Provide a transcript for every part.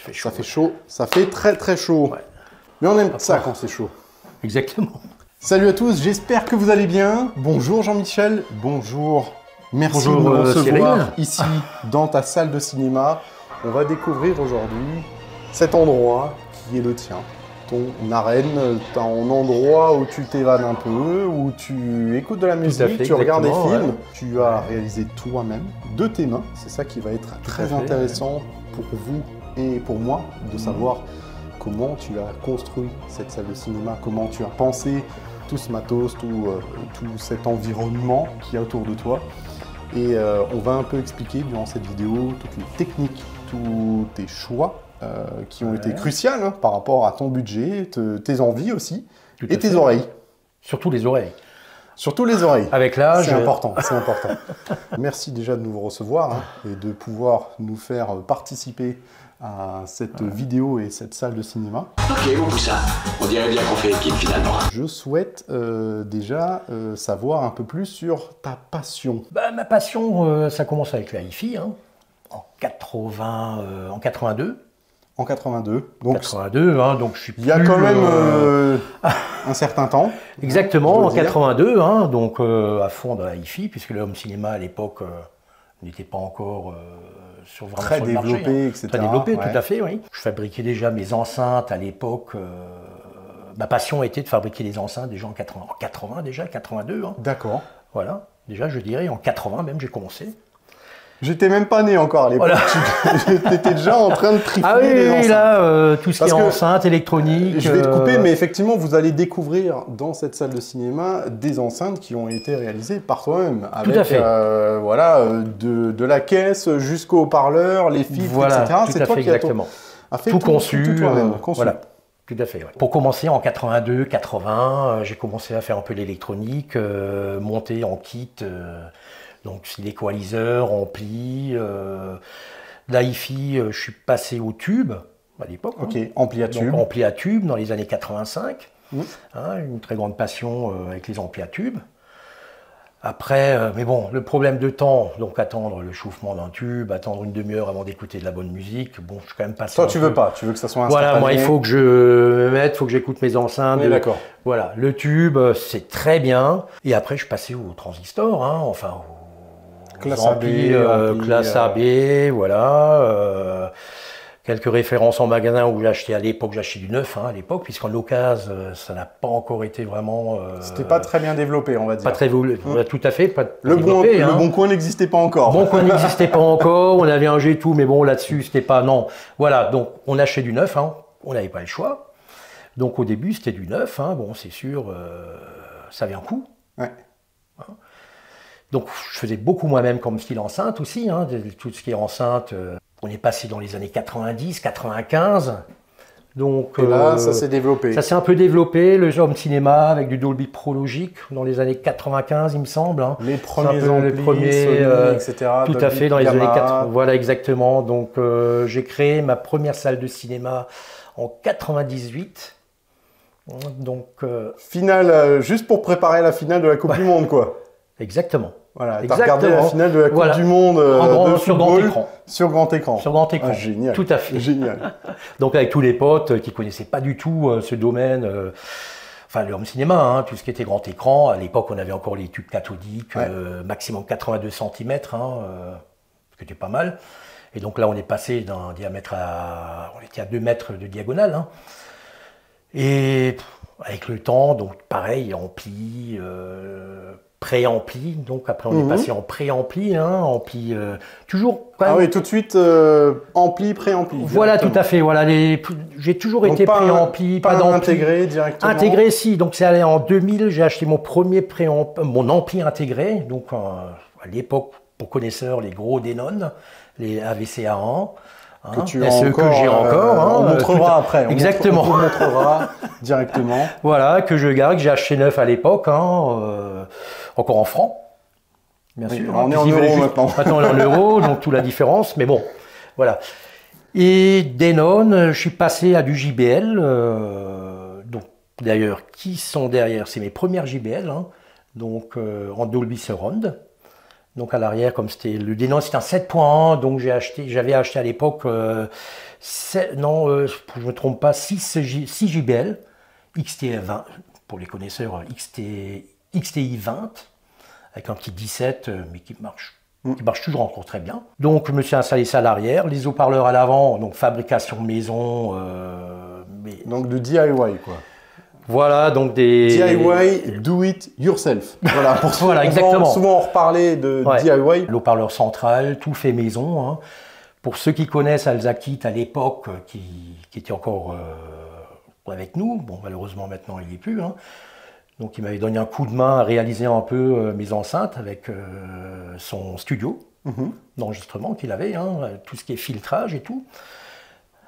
fait chaud. Ça fait chaud, ça fait très très chaud. Ouais. Mais on aime ça quand c'est chaud. Exactement. Salut à tous, j'espère que vous allez bien. Bonjour Jean-Michel, bonjour. Merci de nous recevoir ici dans ta salle de cinéma. On va découvrir aujourd'hui cet endroit qui est le tien. Ton arène, ton endroit où tu t'évades un peu, où tu écoutes de la musique, tu regardes des films. Ouais. Tu as réalisé toi-même, de tes mains. C'est ça qui va être très intéressant pour vous et pour moi, de savoir comment tu as construit cette salle de cinéma, comment tu as pensé tout ce matos, tout cet environnement qui est autour de toi. Et on va un peu expliquer durant cette vidéo toutes les techniques, tous tes choix qui ont été cruciales hein, par rapport à ton budget, tes envies aussi, et tes oreilles. Surtout les oreilles. Surtout les oreilles. Avec l'âge. C'est important, c'est important. Merci déjà de nous recevoir hein, et de pouvoir nous faire participer à cette vidéo et cette salle de cinéma. Ok, on pousse ça. On dirait bien qu'on fait équipe finalement. Je souhaite déjà savoir un peu plus sur ta passion. Bah, ma passion, ça commence avec la hi-fi, hein, en 82. En 82. Donc, 82, hein, donc je suis plus... Il y a quand même un certain temps. Exactement, en 82, hein, donc à fond dans la hi-fi, puisque le home cinéma à l'époque n'était pas encore sur vraiment très sur le développé, marché, hein. etc. Très développé, ouais. Tout à fait, oui. Je fabriquais déjà mes enceintes à l'époque. Ma passion était de fabriquer des enceintes déjà en 80 déjà, 82. Hein. D'accord. Voilà, déjà je dirais en 80 même j'ai commencé. J'étais même pas né encore à l'époque. Voilà. Tu étais déjà en train de trifouiller les enceintes. Là, tout ce qui est enceinte, électronique... Je vais te couper, mais effectivement, vous allez découvrir dans cette salle de cinéma des enceintes qui ont été réalisées par toi-même. Avec, tout à fait. Voilà, de la caisse jusqu'au haut-parleur, les fils, voilà, etc. C'est toi qui as fait tout conçu. Tout toi-même, conçu. Voilà. Tout à fait. Ouais. Pour commencer en 82, 80, j'ai commencé à faire un peu l'électronique, monter en kit... donc les équaliseurs, amplis, la hi-fi, je suis passé au tube à l'époque. Ok, ampli à tube. Donc, ampli à tube dans les années 85. Hein, une très grande passion avec les amplis à tube. Après, mais bon, le problème de temps, donc attendre le chauffement d'un tube, attendre une demi-heure avant d'écouter de la bonne musique, bon, je suis quand même passé. Toi, tu veux pas, tu veux que ça soit instantané. Voilà, moi, il faut que je me mette, il faut que j'écoute mes enceintes. D'accord. Voilà, le tube, c'est très bien. Et après, je suis passé au transistor, hein, enfin, classe AB, classe AB, voilà. Quelques références en magasin où j'ai acheté à l'époque, j'ai acheté du neuf hein, à l'époque, puisqu'en occasion, ça n'a pas encore été vraiment... C'était pas très bien développé, on va dire. Pas très tout à fait, pas le développé. Le Bon Coin n'existait pas encore. Bon Coin n'existait pas encore, on avait un G2, mais bon, là-dessus, c'était pas... Non, voilà, donc on achetait du neuf, hein, on n'avait pas le choix. Donc au début, c'était du neuf, hein, bon, c'est sûr, ça avait un coût. Ouais. Hein. Donc je faisais beaucoup moi-même comme style enceinte aussi, hein, tout ce qui est enceinte. On est passé dans les années 90, 95. Donc, et là, ça s'est développé. Ça s'est un peu développé, le home cinéma avec du Dolby Pro Logic dans les années 95, il me semble. Hein. Les premiers amplis, Sony, etc. Tout à fait, dans les années 80. Voilà, exactement. Donc j'ai créé ma première salle de cinéma en 98. Donc, finale, juste pour préparer la finale de la Coupe du Monde, quoi. Exactement. Voilà, tu as regardé la finale de la Coupe du Monde sur grand écran. Sur grand écran. Sur grand écran. Ah, génial. Tout à fait. Génial. Donc avec tous les potes qui ne connaissaient pas du tout ce domaine, enfin le home cinéma, hein, tout ce qui était grand écran. À l'époque, on avait encore les tubes cathodiques, maximum 82 cm, ce qui était pas mal. Et donc là, on est passé d'un diamètre à... On était à 2 mètres de diagonale. Hein. Et avec le temps, donc pareil, ampli... pré-ampli, donc après on est passé en pré-ampli, hein, ampli toujours... Ah oui, tout de suite ampli, pré-ampli. Voilà, tout à fait, voilà, j'ai toujours été pré-ampli, pas d'ampli. Intégré directement. Intégré, si, donc c'est allé en 2000, j'ai acheté mon premier mon ampli intégré, donc à l'époque, pour connaisseurs, les gros Denon, les AVC-A1, que tu as encore, que j'ai encore. On montrera après. Exactement. On montrera directement. Voilà, que je garde, que j'ai acheté neuf à l'époque, hein, encore en francs. Bien sûr. On est en euros maintenant. Maintenant, on est en euros, donc toute la différence, mais bon, voilà. Et Denon, je suis passé à du JBL, donc d'ailleurs, qui sont derrière, c'est mes premières JBL, hein, donc en Dolby Surround. Donc à l'arrière, comme c'était le Denon, c'était un 7.1, donc j'avais acheté à l'époque, je me trompe pas, 6 JBL, XT20, pour les connaisseurs, XTI 20, avec un petit 17, mais qui marche toujours encore très bien. Donc je me suis installé ça à l'arrière, les haut-parleurs à l'avant, donc fabrication maison. Donc de DIY quoi. Voilà, donc des... DIY, do it yourself. Voilà, voilà, exactement. Souvent on reparlait de DIY. L'haut-parleur central, tout fait maison. Hein. Pour ceux qui connaissent Alzakit à l'époque, qui était encore avec nous, bon malheureusement maintenant il n'y est plus, hein. Donc il m'avait donné un coup de main à réaliser un peu mes enceintes avec son studio d'enregistrement qu'il avait, hein, tout ce qui est filtrage et tout.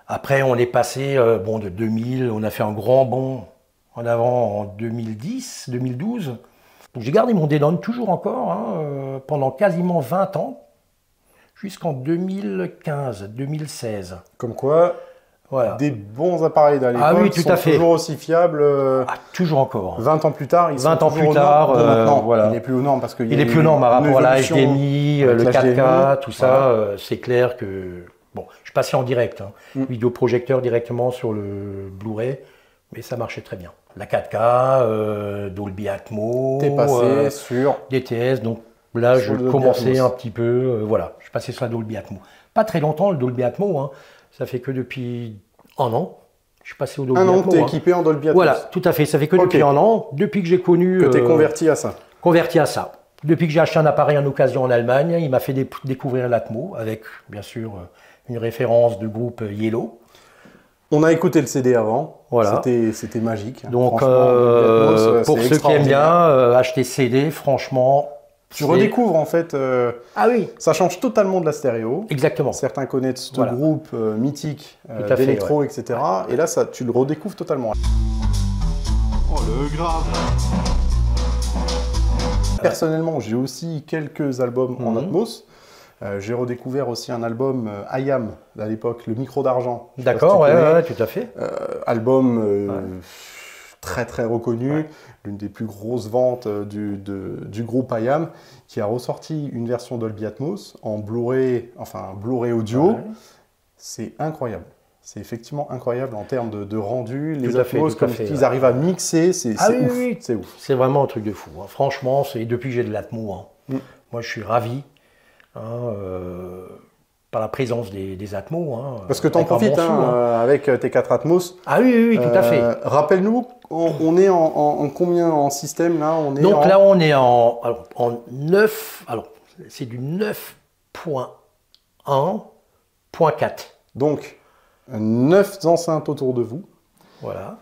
Après on est passé de 2000, on a fait un grand bond en avant en 2010, 2012. Donc j'ai gardé mon Denon toujours encore hein, pendant quasiment 20 ans, jusqu'en 2015, 2016. Comme quoi, voilà. Des bons appareils à l'époque sont toujours aussi fiables. Toujours encore. 20 ans plus tard, 20 ans plus tard, voilà. Il n'est plus aux normes parce qu'il il est plus aux normes par rapport à la HDMI, le 4K, tout ça. C'est clair que bon, je passais en direct, vidéoprojecteur directement sur le Blu-ray, mais ça marchait très bien. La 4K, Dolby Atmos. T'es passé sur DTS, donc là je commençais un petit peu, voilà, je passais sur la Dolby Atmos. Pas très longtemps le Dolby Atmos, hein. Ça fait que depuis un an, je suis passé au Dolby Atmos. Un an que tu es équipé en Dolby Atmos. Voilà, tout à fait. Ça fait que depuis un an, depuis que j'ai connu... Que tu es converti à ça. Converti à ça. Depuis que j'ai acheté un appareil en occasion en Allemagne, il m'a fait découvrir l'Atmos, avec bien sûr une référence de groupe Yellow. On a écouté le CD avant, voilà. C'était magique. Donc pour ceux qui aiment bien, acheter CD, franchement... Tu redécouvres en fait, ah oui. Ça change totalement de la stéréo. Exactement. Certains connaissent ce groupe mythique d'électro, etc. Et là, tu le redécouvres totalement. Oh le grave. Personnellement, j'ai aussi quelques albums en Atmos. J'ai redécouvert aussi un album IAM à l'époque, le micro d'argent. D'accord, ouais, tout à fait. Album très très reconnu, l'une des plus grosses ventes du groupe IAM, qui a ressorti une version Dolby Atmos en Blu-ray, enfin Blu-ray audio. Ouais. C'est incroyable. C'est effectivement incroyable en termes de rendu. Les Atmos, comme ils arrivent à mixer, c'est ouf. Oui. C'est ouf. C'est vraiment un truc de fou. Hein. Franchement, depuis que j'ai de l'Atmos, moi je suis ravi. Par la présence des Atmos. Parce que tu en profites avec tes 4 Atmos. Ah oui, tout à fait. Rappelle-nous, on est en combien en système là Donc là, on est en 9. Alors, c'est du 9.1.4. Donc, 9 enceintes autour de vous. Voilà.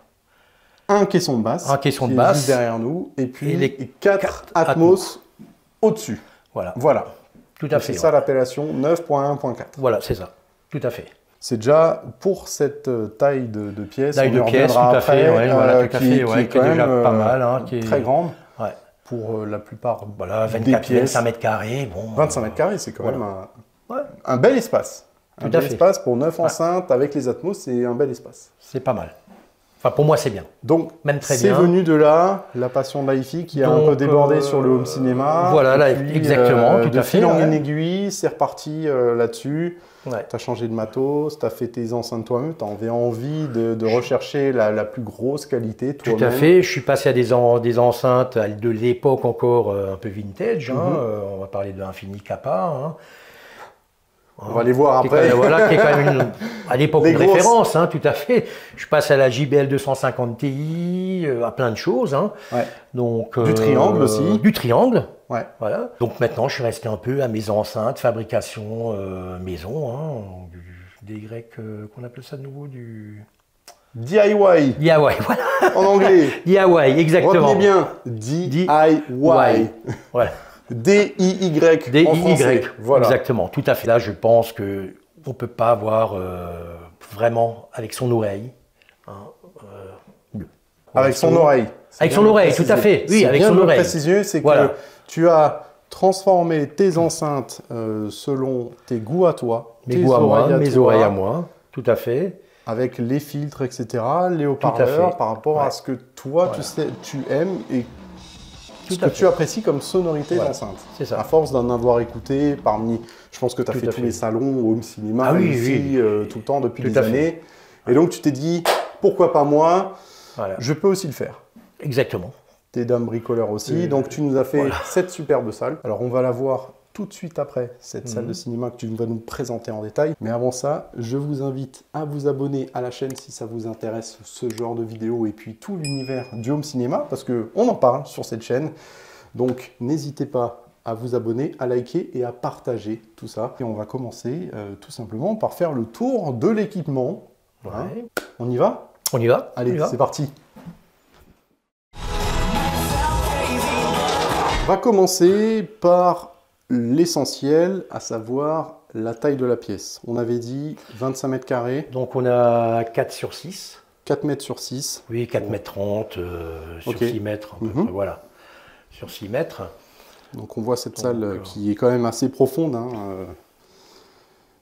Un caisson de basse. Un caisson de basse. Juste derrière nous. Et puis, les 4 Atmos au-dessus. Voilà. Tout à fait. C'est ça l'appellation 9.1.4. Voilà, c'est ça. Tout à fait. C'est déjà pour cette taille de pièce. Taille de pièce, tout à fait. Qui est déjà pas mal. Qui est très grande. Ouais. Pour la plupart. Voilà, 25 mètres carrés. Bon, 25 mètres carrés, c'est quand même un bel espace. Un bel espace pour 9 enceintes avec les Atmos, c'est un bel espace. C'est pas mal. Enfin, pour moi, c'est bien. Donc, même très bien. C'est venu de là, la passion de l'hi-fi qui a un peu débordé sur le home cinéma. Voilà, là, puis, exactement, tout à fait. De fil en aiguille, c'est reparti là-dessus. Ouais. Tu as changé de matos, tu as fait tes enceintes toi-même, tu avais envie de rechercher la plus grosse qualité toi-même. Tout à fait, je suis passé à des enceintes de l'époque encore un peu vintage. On va parler de Infini Kappa. On va les voir après. Qui est quand même à l'époque une référence, tout à fait. Je passe à la JBL 250 Ti, à plein de choses. Ouais. Donc, du triangle aussi. Du triangle. Ouais. Voilà. Donc maintenant, je suis resté un peu à mes enceintes, fabrication maison, des Y, qu'on appelle ça de nouveau, du... DIY. DIY, voilà. En anglais. DIY, exactement. Retenez bien. DIY. Voilà. D-I-Y en français. Voilà. Exactement, tout à fait. Là, je pense qu'on ne peut pas avoir vraiment avec son oreille mieux. Avec son oreille. Avec son oreille, tout à fait. Oui, avec son oreille. Préciser, c'est que tu as transformé tes enceintes selon tes goûts à toi. Mes goûts à moi, mes oreilles à moi, tout à fait. Avec les filtres, etc., les haut-parleurs, par rapport à ce que toi, tu aimes et ce que tu apprécies comme sonorité d'enceinte. C'est ça. À force d'en avoir écouté parmi, je pense que tu as fait tous les salons, home cinéma, ici, tout le temps depuis des années. Et donc tu t'es dit, pourquoi pas moi, je peux aussi le faire. Exactement. T'es dame bricoleur aussi, donc tu nous as fait cette superbe salle. Alors on va la voir tout de suite après, cette salle de cinéma que tu vas nous présenter en détail. Mais avant ça, je vous invite à vous abonner à la chaîne si ça vous intéresse ce genre de vidéos et puis tout l'univers du home cinéma, parce qu'on en parle sur cette chaîne. Donc n'hésitez pas à vous abonner, à liker et à partager tout ça. Et on va commencer tout simplement par faire le tour de l'équipement. Hein. On y va? On y va. Allez, c'est parti. On va commencer par l'essentiel, à savoir la taille de la pièce. On avait dit 25 mètres carrés. Donc on a 4 sur 6. 4 mètres sur 6. Oui, 4 mètres 30 sur 6 mètres. Voilà, sur 6 mètres. Donc on voit cette salle qui est quand même assez profonde. Hein.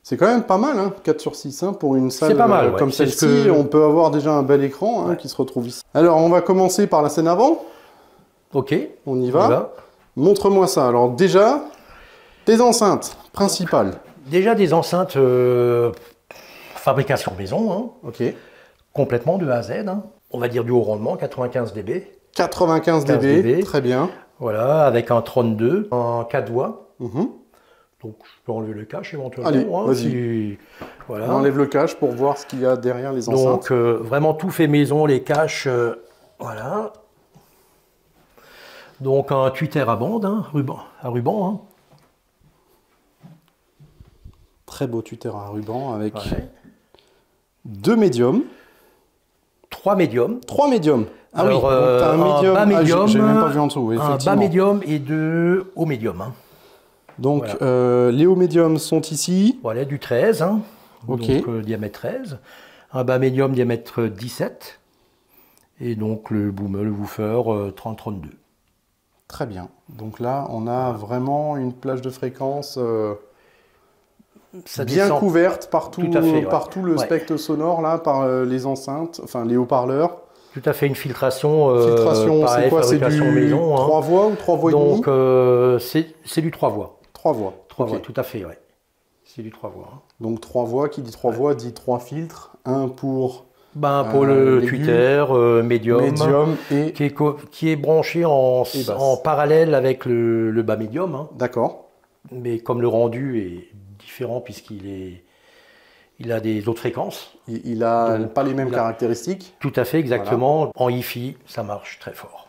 C'est quand même pas mal, hein, 4 sur 6. Hein, pour une salle comme celle-ci, on peut avoir déjà un bel écran qui se retrouve ici. Alors on va commencer par la scène avant. Ok. On y va. Montre-moi ça. Alors déjà, tes enceintes principales. Déjà des enceintes fabrication maison. Hein. Ok. Complètement de A à Z. Hein. On va dire du haut rendement, 95 dB. 95 dB, très bien. Voilà, avec un 32, un 4 voix. Donc je peux enlever le cache éventuellement. Allez, hein, vas-y. Voilà. On enlève le cache pour voir ce qu'il y a derrière les enceintes. Donc vraiment tout fait maison, les caches, voilà. Donc un tweeter à bande, hein, à ruban. Hein. Très beau tweeter à ruban avec 2 médiums. 3 médiums. 3 médiums. Ah alors, oui, donc t'as un médium. Bas médium, j'ai même pas vu en dessous, effectivement. Un bas médium et 2 hauts médiums. Hein. Donc les hauts médiums sont ici. Voilà, du 13. Hein. Ok. Donc diamètre 13. Un bas médium diamètre 17. Et donc le boomer, le woofer 30-32. Très bien. Donc là, on a vraiment une plage de fréquence bien couverte par tout, partout le spectre sonore, là, par les enceintes, enfin les haut-parleurs. Tout à fait, une filtration. C'est quoi? C'est du maison, 3 voix ou 3 voix et demi? Donc c'est du 3 voix. 3 voix. 3 voix, tout à fait, oui. C'est du 3 voix. Hein. Donc 3 voix, qui dit 3 voix dit 3 filtres. Un pour... pour le tweeter, médium et... qui est branché en parallèle avec le bas médium. Hein. D'accord. Mais comme le rendu est différent puisqu'il a des autres fréquences. Il n'a pas les mêmes caractéristiques. Tout à fait, exactement. Voilà. En hi-fi, ça marche très fort.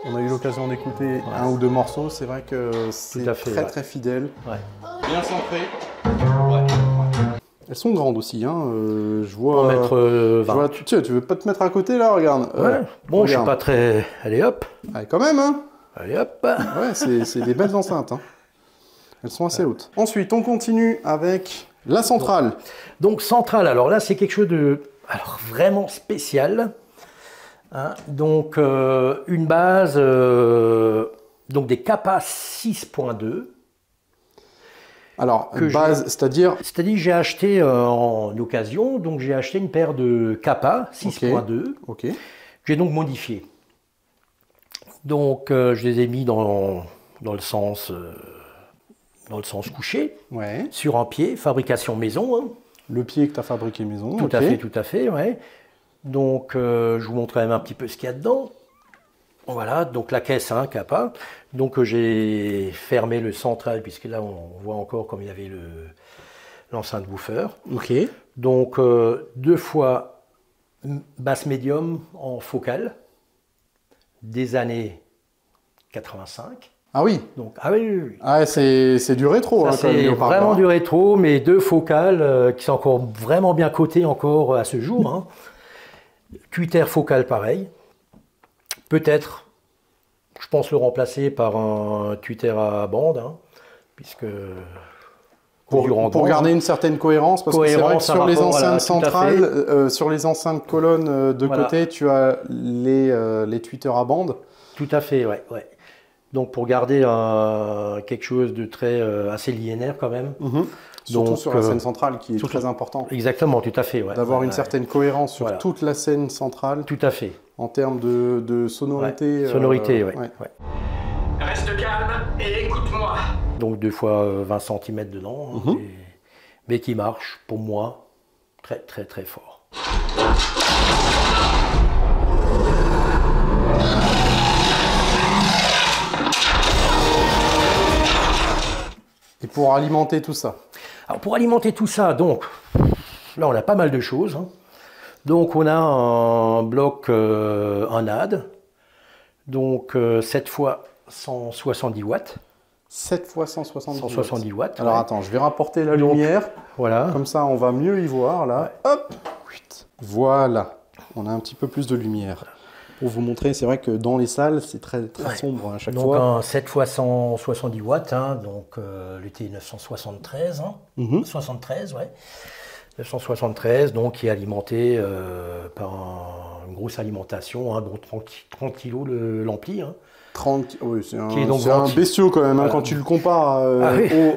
On a eu l'occasion d'écouter un ou deux morceaux. C'est vrai que c'est très fidèle. Ouais. Bien centré. Ouais. Elles sont grandes aussi, hein. Je vois. Tu veux pas te mettre à côté là, regarde. Ouais. Bon, regarde. Je suis pas très. Allez hop. Allez, quand même, hein. Allez hop. Ouais, c'est des belles enceintes. Hein. Elles sont assez hautes. Ensuite, on continue avec la centrale. Donc centrale. Alors là, c'est quelque chose de vraiment spécial. Hein. Donc une base, donc des Kappa 6.2. Alors, base, c'est-à-dire... C'est-à-dire j'ai acheté en occasion, donc j'ai acheté une paire de Kappa 6.2, j'ai donc modifié. Donc je les ai mis dans le sens couché, sur un pied, fabrication maison. Hein. Le pied que tu as fabriqué maison. Tout à fait, ouais. Donc je vous montre quand même un petit peu ce qu'il y a dedans. Voilà, donc la caisse, hein, Kappa. Donc j'ai fermé le central, puisque là on voit encore comme il y avait l'enceinte woofer. Ok. Donc 2 fois basse médium en focale, des années 85. Ah oui. Donc, oui. Ah, c'est du rétro. C'est vraiment du rétro, mais 2 focales qui sont encore vraiment bien cotées encore à ce jour. Hein. Tweeter focal pareil. Peut-être, je pense le remplacer par un tweeter à bande, hein, puisque... Pour garder une certaine cohérence, parce que c'est vrai que sur les enceintes centrales, sur les enceintes colonnes de côté, tu as les tweeters à bande. Tout à fait, ouais. Donc pour garder quelque chose de très assez linéaire quand même. Surtout sur la scène centrale qui est très importante. Exactement, tout à fait. Ouais. D'avoir une certaine cohérence sur toute la scène centrale. Tout à fait. En termes de sonorité. Sonorité, oui. Reste calme et écoute-moi. Donc 2 fois 20 cm dedans, mais qui marche pour moi très très très fort. Et pour alimenter tout ça? Alors pour alimenter tout ça, donc là on a pas mal de choses. Donc on a un bloc, un NAD, donc 7 fois 170 watts. 7 fois 170 watts. 170 watts. Alors attends, je vais rapporter la lumière. Voilà. Comme ça, on va mieux y voir là. Hop. Voilà. On a un petit peu plus de lumière. Pour vous montrer, c'est vrai que dans les salles, c'est très sombre à chaque fois. Donc un 7 fois 170 watts, donc le T973, 73, ouais. 973, donc qui est alimenté par une grosse alimentation, donc 30 kg l'ampli. 30, oui, c'est un bestiau quand même, quand tu le compares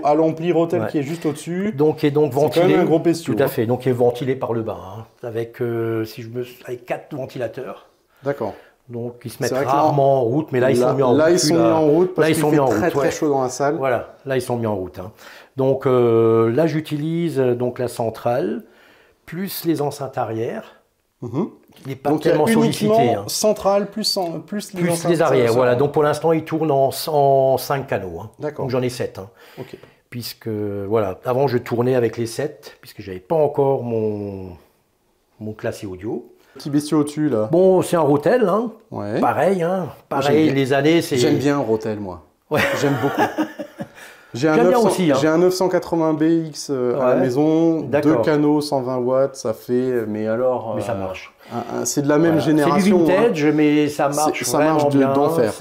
à l'ampli Rotel qui est juste au-dessus. Donc est donc ventilé. C'est quand même un gros bestiau. Tout à fait, donc il est ventilé par le bas, avec, avec 4 ventilateurs. D'accord. Donc ils se mettent rarement en route, mais là ils sont mis en route. Là ils sont mis en route parce qu'il fait très très chaud dans la salle. Voilà, là ils sont mis en route. Donc là j'utilise donc la centrale, plus les enceintes arrière. Il n'est pas donc tellement sollicité. Centrale plus les arrières. Voilà. Donc pour l'instant il tourne en 5 canaux. D'accord. Donc j'en ai 7. Ok. Puisque voilà, avant je tournais avec les 7, puisque j'avais pas encore mon classé audio. Petit bestiau au-dessus là. Bon, c'est un Rotel, Ouais. Pareil, pareil, les années, c'est... J'aime bien un Rotel, moi. Ouais. J'aime beaucoup. J'ai un 980 BX à la maison, 2 canaux, 120 watts, ça fait, mais alors... Mais ça marche. C'est de la même génération. C'est du vintage, mais ça marche vraiment bien. d'enfer.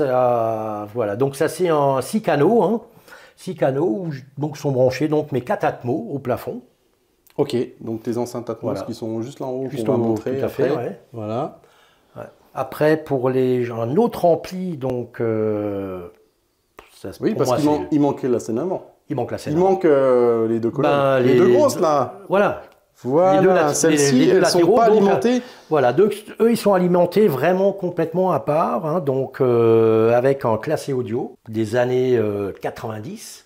Voilà, donc ça c'est un 6 canaux, 6 canaux, donc sont branchés donc mes 4 Atmos au plafond. Ok, donc tes enceintes Atmos qui sont juste là en haut, juste qu'on va haut, montrer tout à après. fait, ouais. Voilà. Ouais. Après, pour un autre ampli, donc... oui, parce qu'il manquait la scène avant. Il manque la scène. Il manque les 2 colonnes. Les 2 grosses, là. Voilà. Voilà, celles-ci, elles ne sont pas alimentées. Voilà, eux, ils sont alimentés vraiment complètement à part, donc avec un classé audio des années 90.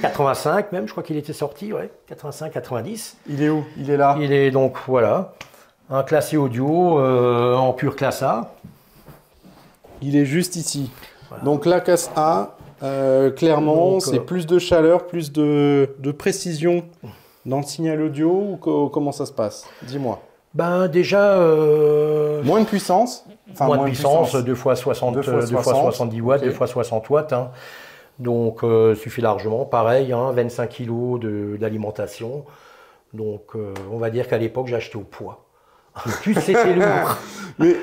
85 même, je crois qu'il était sorti, ouais, 85-90. Il est où? Il est là. Il est donc, voilà, un classé audio en pure classe A. Il est juste ici. Voilà. Donc la classe A, clairement, c'est plus de chaleur, plus de précision dans le signal audio, ou comment ça se passe? Dis-moi. Ben déjà... moins de puissance. Enfin, moins de puissance, 2 fois 70 watts, okay. 2 fois 60 watts. Donc, suffit largement. Pareil, 25 kg d'alimentation. Donc, on va dire qu'à l'époque, j'ai acheté au poids. Plus c'était lourd. Mais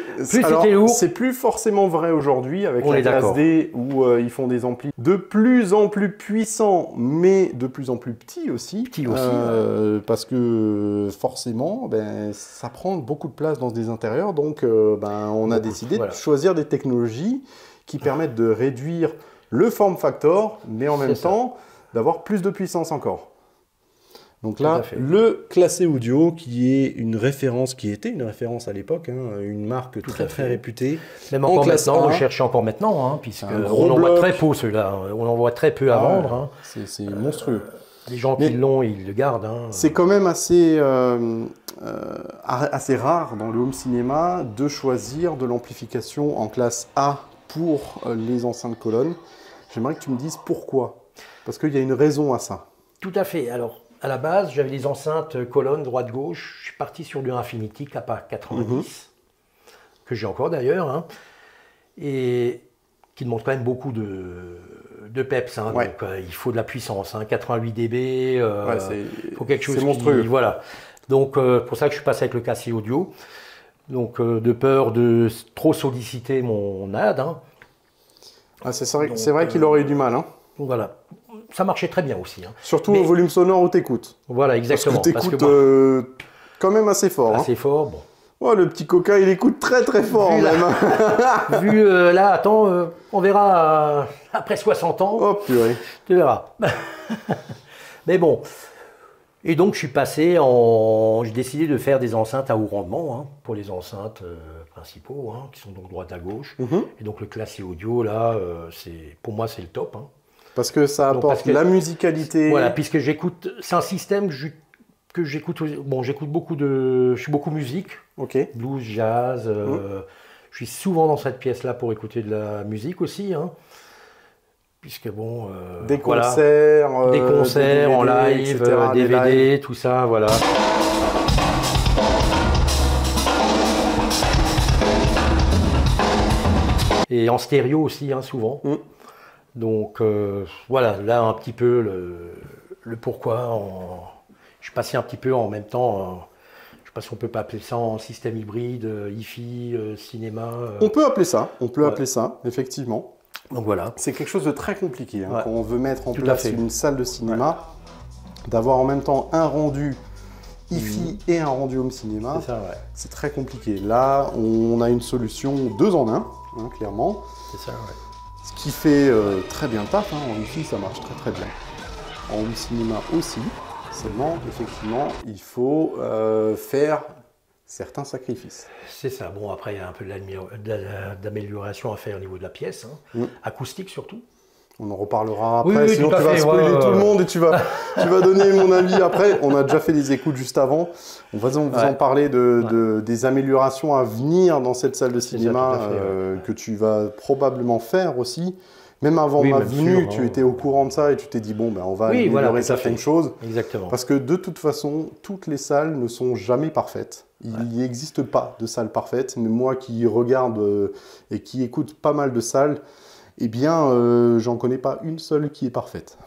c'est plus forcément vrai aujourd'hui avec la classe D où ils font des amplis de plus en plus puissants, mais de plus en plus petits aussi. Parce que forcément, ça prend beaucoup de place dans des intérieurs. Donc, on a décidé de choisir des technologies qui permettent de réduire le form factor, mais en même temps d'avoir plus de puissance encore. Donc là, le classé audio qui est une référence, qui était une référence à l'époque, une marque très réputée. Même encore maintenant, on cherche encore maintenant, puisqu'on en voit très peu ceux-là, on en voit très peu à vendre. C'est monstrueux. Les gens qui l'ont, ils le gardent. C'est quand même assez rare dans le home cinéma de choisir de l'amplification en classe A pour les enceintes colonnes. J'aimerais que tu me dises pourquoi. Parce qu'il y a une raison à ça. Tout à fait. Alors, à la base, j'avais des enceintes colonnes droite-gauche. Je suis parti sur du Infinity Kappa 90, que j'ai encore d'ailleurs, et qui demande quand même beaucoup de peps. Donc, il faut de la puissance, 88 dB, il faut quelque chose c'est monstrueux. Voilà. Donc, pour ça que je suis passé avec le classé audio. Donc, de peur de trop solliciter mon NAD. C'est vrai qu'il aurait eu du mal. Voilà. Ça marchait très bien aussi. Surtout au volume sonore où tu écoutes. Voilà, exactement. Parce que tu écoutes quand même assez fort. Assez fort, bon. Oh, le petit coca, il écoute très très fort même. Vu là, attends, on verra après 60 ans. Oh purée. Tu verras. Mais bon. Et donc, je suis passé j'ai décidé de faire des enceintes à haut rendement, pour les enceintes principaux, hein, qui sont donc droite à gauche. Mhm. Et donc le classé audio, là, pour moi, c'est le top. Hein. Parce que ça apporte la musicalité. Voilà, puisque j'écoute, c'est un système que j'écoute. Bon, j'écoute beaucoup je suis beaucoup musique, blues, jazz. Je suis souvent dans cette pièce-là pour écouter de la musique aussi, hein, puisque bon. Des concerts, des concerts en live, etc., DVD, tout ça, voilà. Et en stéréo aussi, hein, souvent. Donc voilà, là un petit peu le pourquoi. Je suis passé un petit peu en même temps. Je ne sais pas si on peut pas appeler ça en système hybride, hi-fi, cinéma. On peut appeler ça, appeler ça, effectivement. Donc voilà. C'est quelque chose de très compliqué hein, Ouais. quand on veut mettre en Tout place à fait. une salle de cinéma, d'avoir en même temps un rendu hi-fi et un rendu home cinéma. C'est ça, ouais. C'est très compliqué. Là, on a une solution 2 en 1, hein, clairement. C'est ça, ouais. Ce qui fait très bien le taf. Hein. En hi-fi, ça marche très très bien. En home cinéma aussi. Seulement, effectivement, il faut faire certains sacrifices. C'est ça. Bon, après, il y a un peu d'amélioration à faire au niveau de la pièce, hein. Acoustique surtout. On en reparlera après, Oui, sinon tout à tu vas fait, spoiler ouais. tout le monde et tu vas donner mon avis après. On a déjà fait des écoutes juste avant. On va vous en parler des améliorations à venir dans cette salle de cinéma ça, tout à fait, que tu vas probablement faire aussi. Même avant ma venue, tu étais au courant de ça et tu t'es dit, bon, ben, on va améliorer certaines choses. Exactement. Parce que de toute façon, toutes les salles ne sont jamais parfaites. Il n'y existe pas de salle parfaite. Mais moi qui regarde et qui écoute pas mal de salles, eh bien, j'en connais pas une seule qui est parfaite.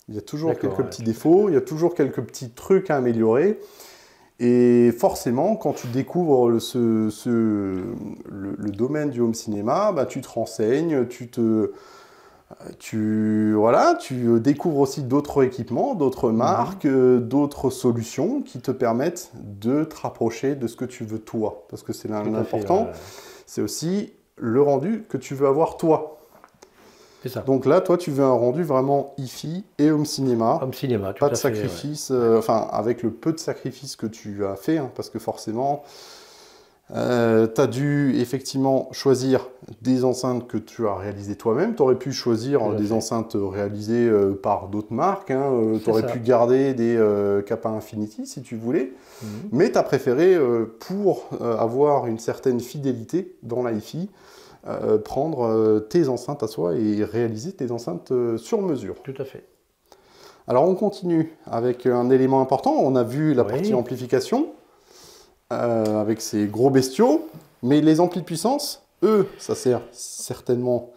Il y a toujours quelques petits défauts, il y a toujours quelques petits trucs à améliorer. Et forcément, quand tu découvres le domaine du home cinéma, bah, tu te renseignes, tu découvres aussi d'autres équipements, d'autres marques, d'autres solutions qui te permettent de te rapprocher de ce que tu veux toi. Parce que c'est l'important, c'est aussi le rendu que tu veux avoir toi. C'est ça. Donc là, toi, tu veux un rendu vraiment hi-fi et home cinéma. Home cinéma, tout pas à de fait, sacrifice, enfin, avec le peu de sacrifices que tu as fait, hein, parce que forcément, tu as dû effectivement choisir des enceintes que tu as réalisées toi-même. Tu aurais pu choisir des enceintes réalisées par d'autres marques. Hein. Tu aurais pu garder des Kappa Infinity si tu voulais. Mais tu as préféré, pour avoir une certaine fidélité dans la hi-fi, prendre tes enceintes à soi et réaliser tes enceintes sur mesure. Tout à fait. Alors on continue avec un élément important. On a vu la partie amplification avec ces gros bestiaux, mais les amplis de puissance, eux, ça sert certainement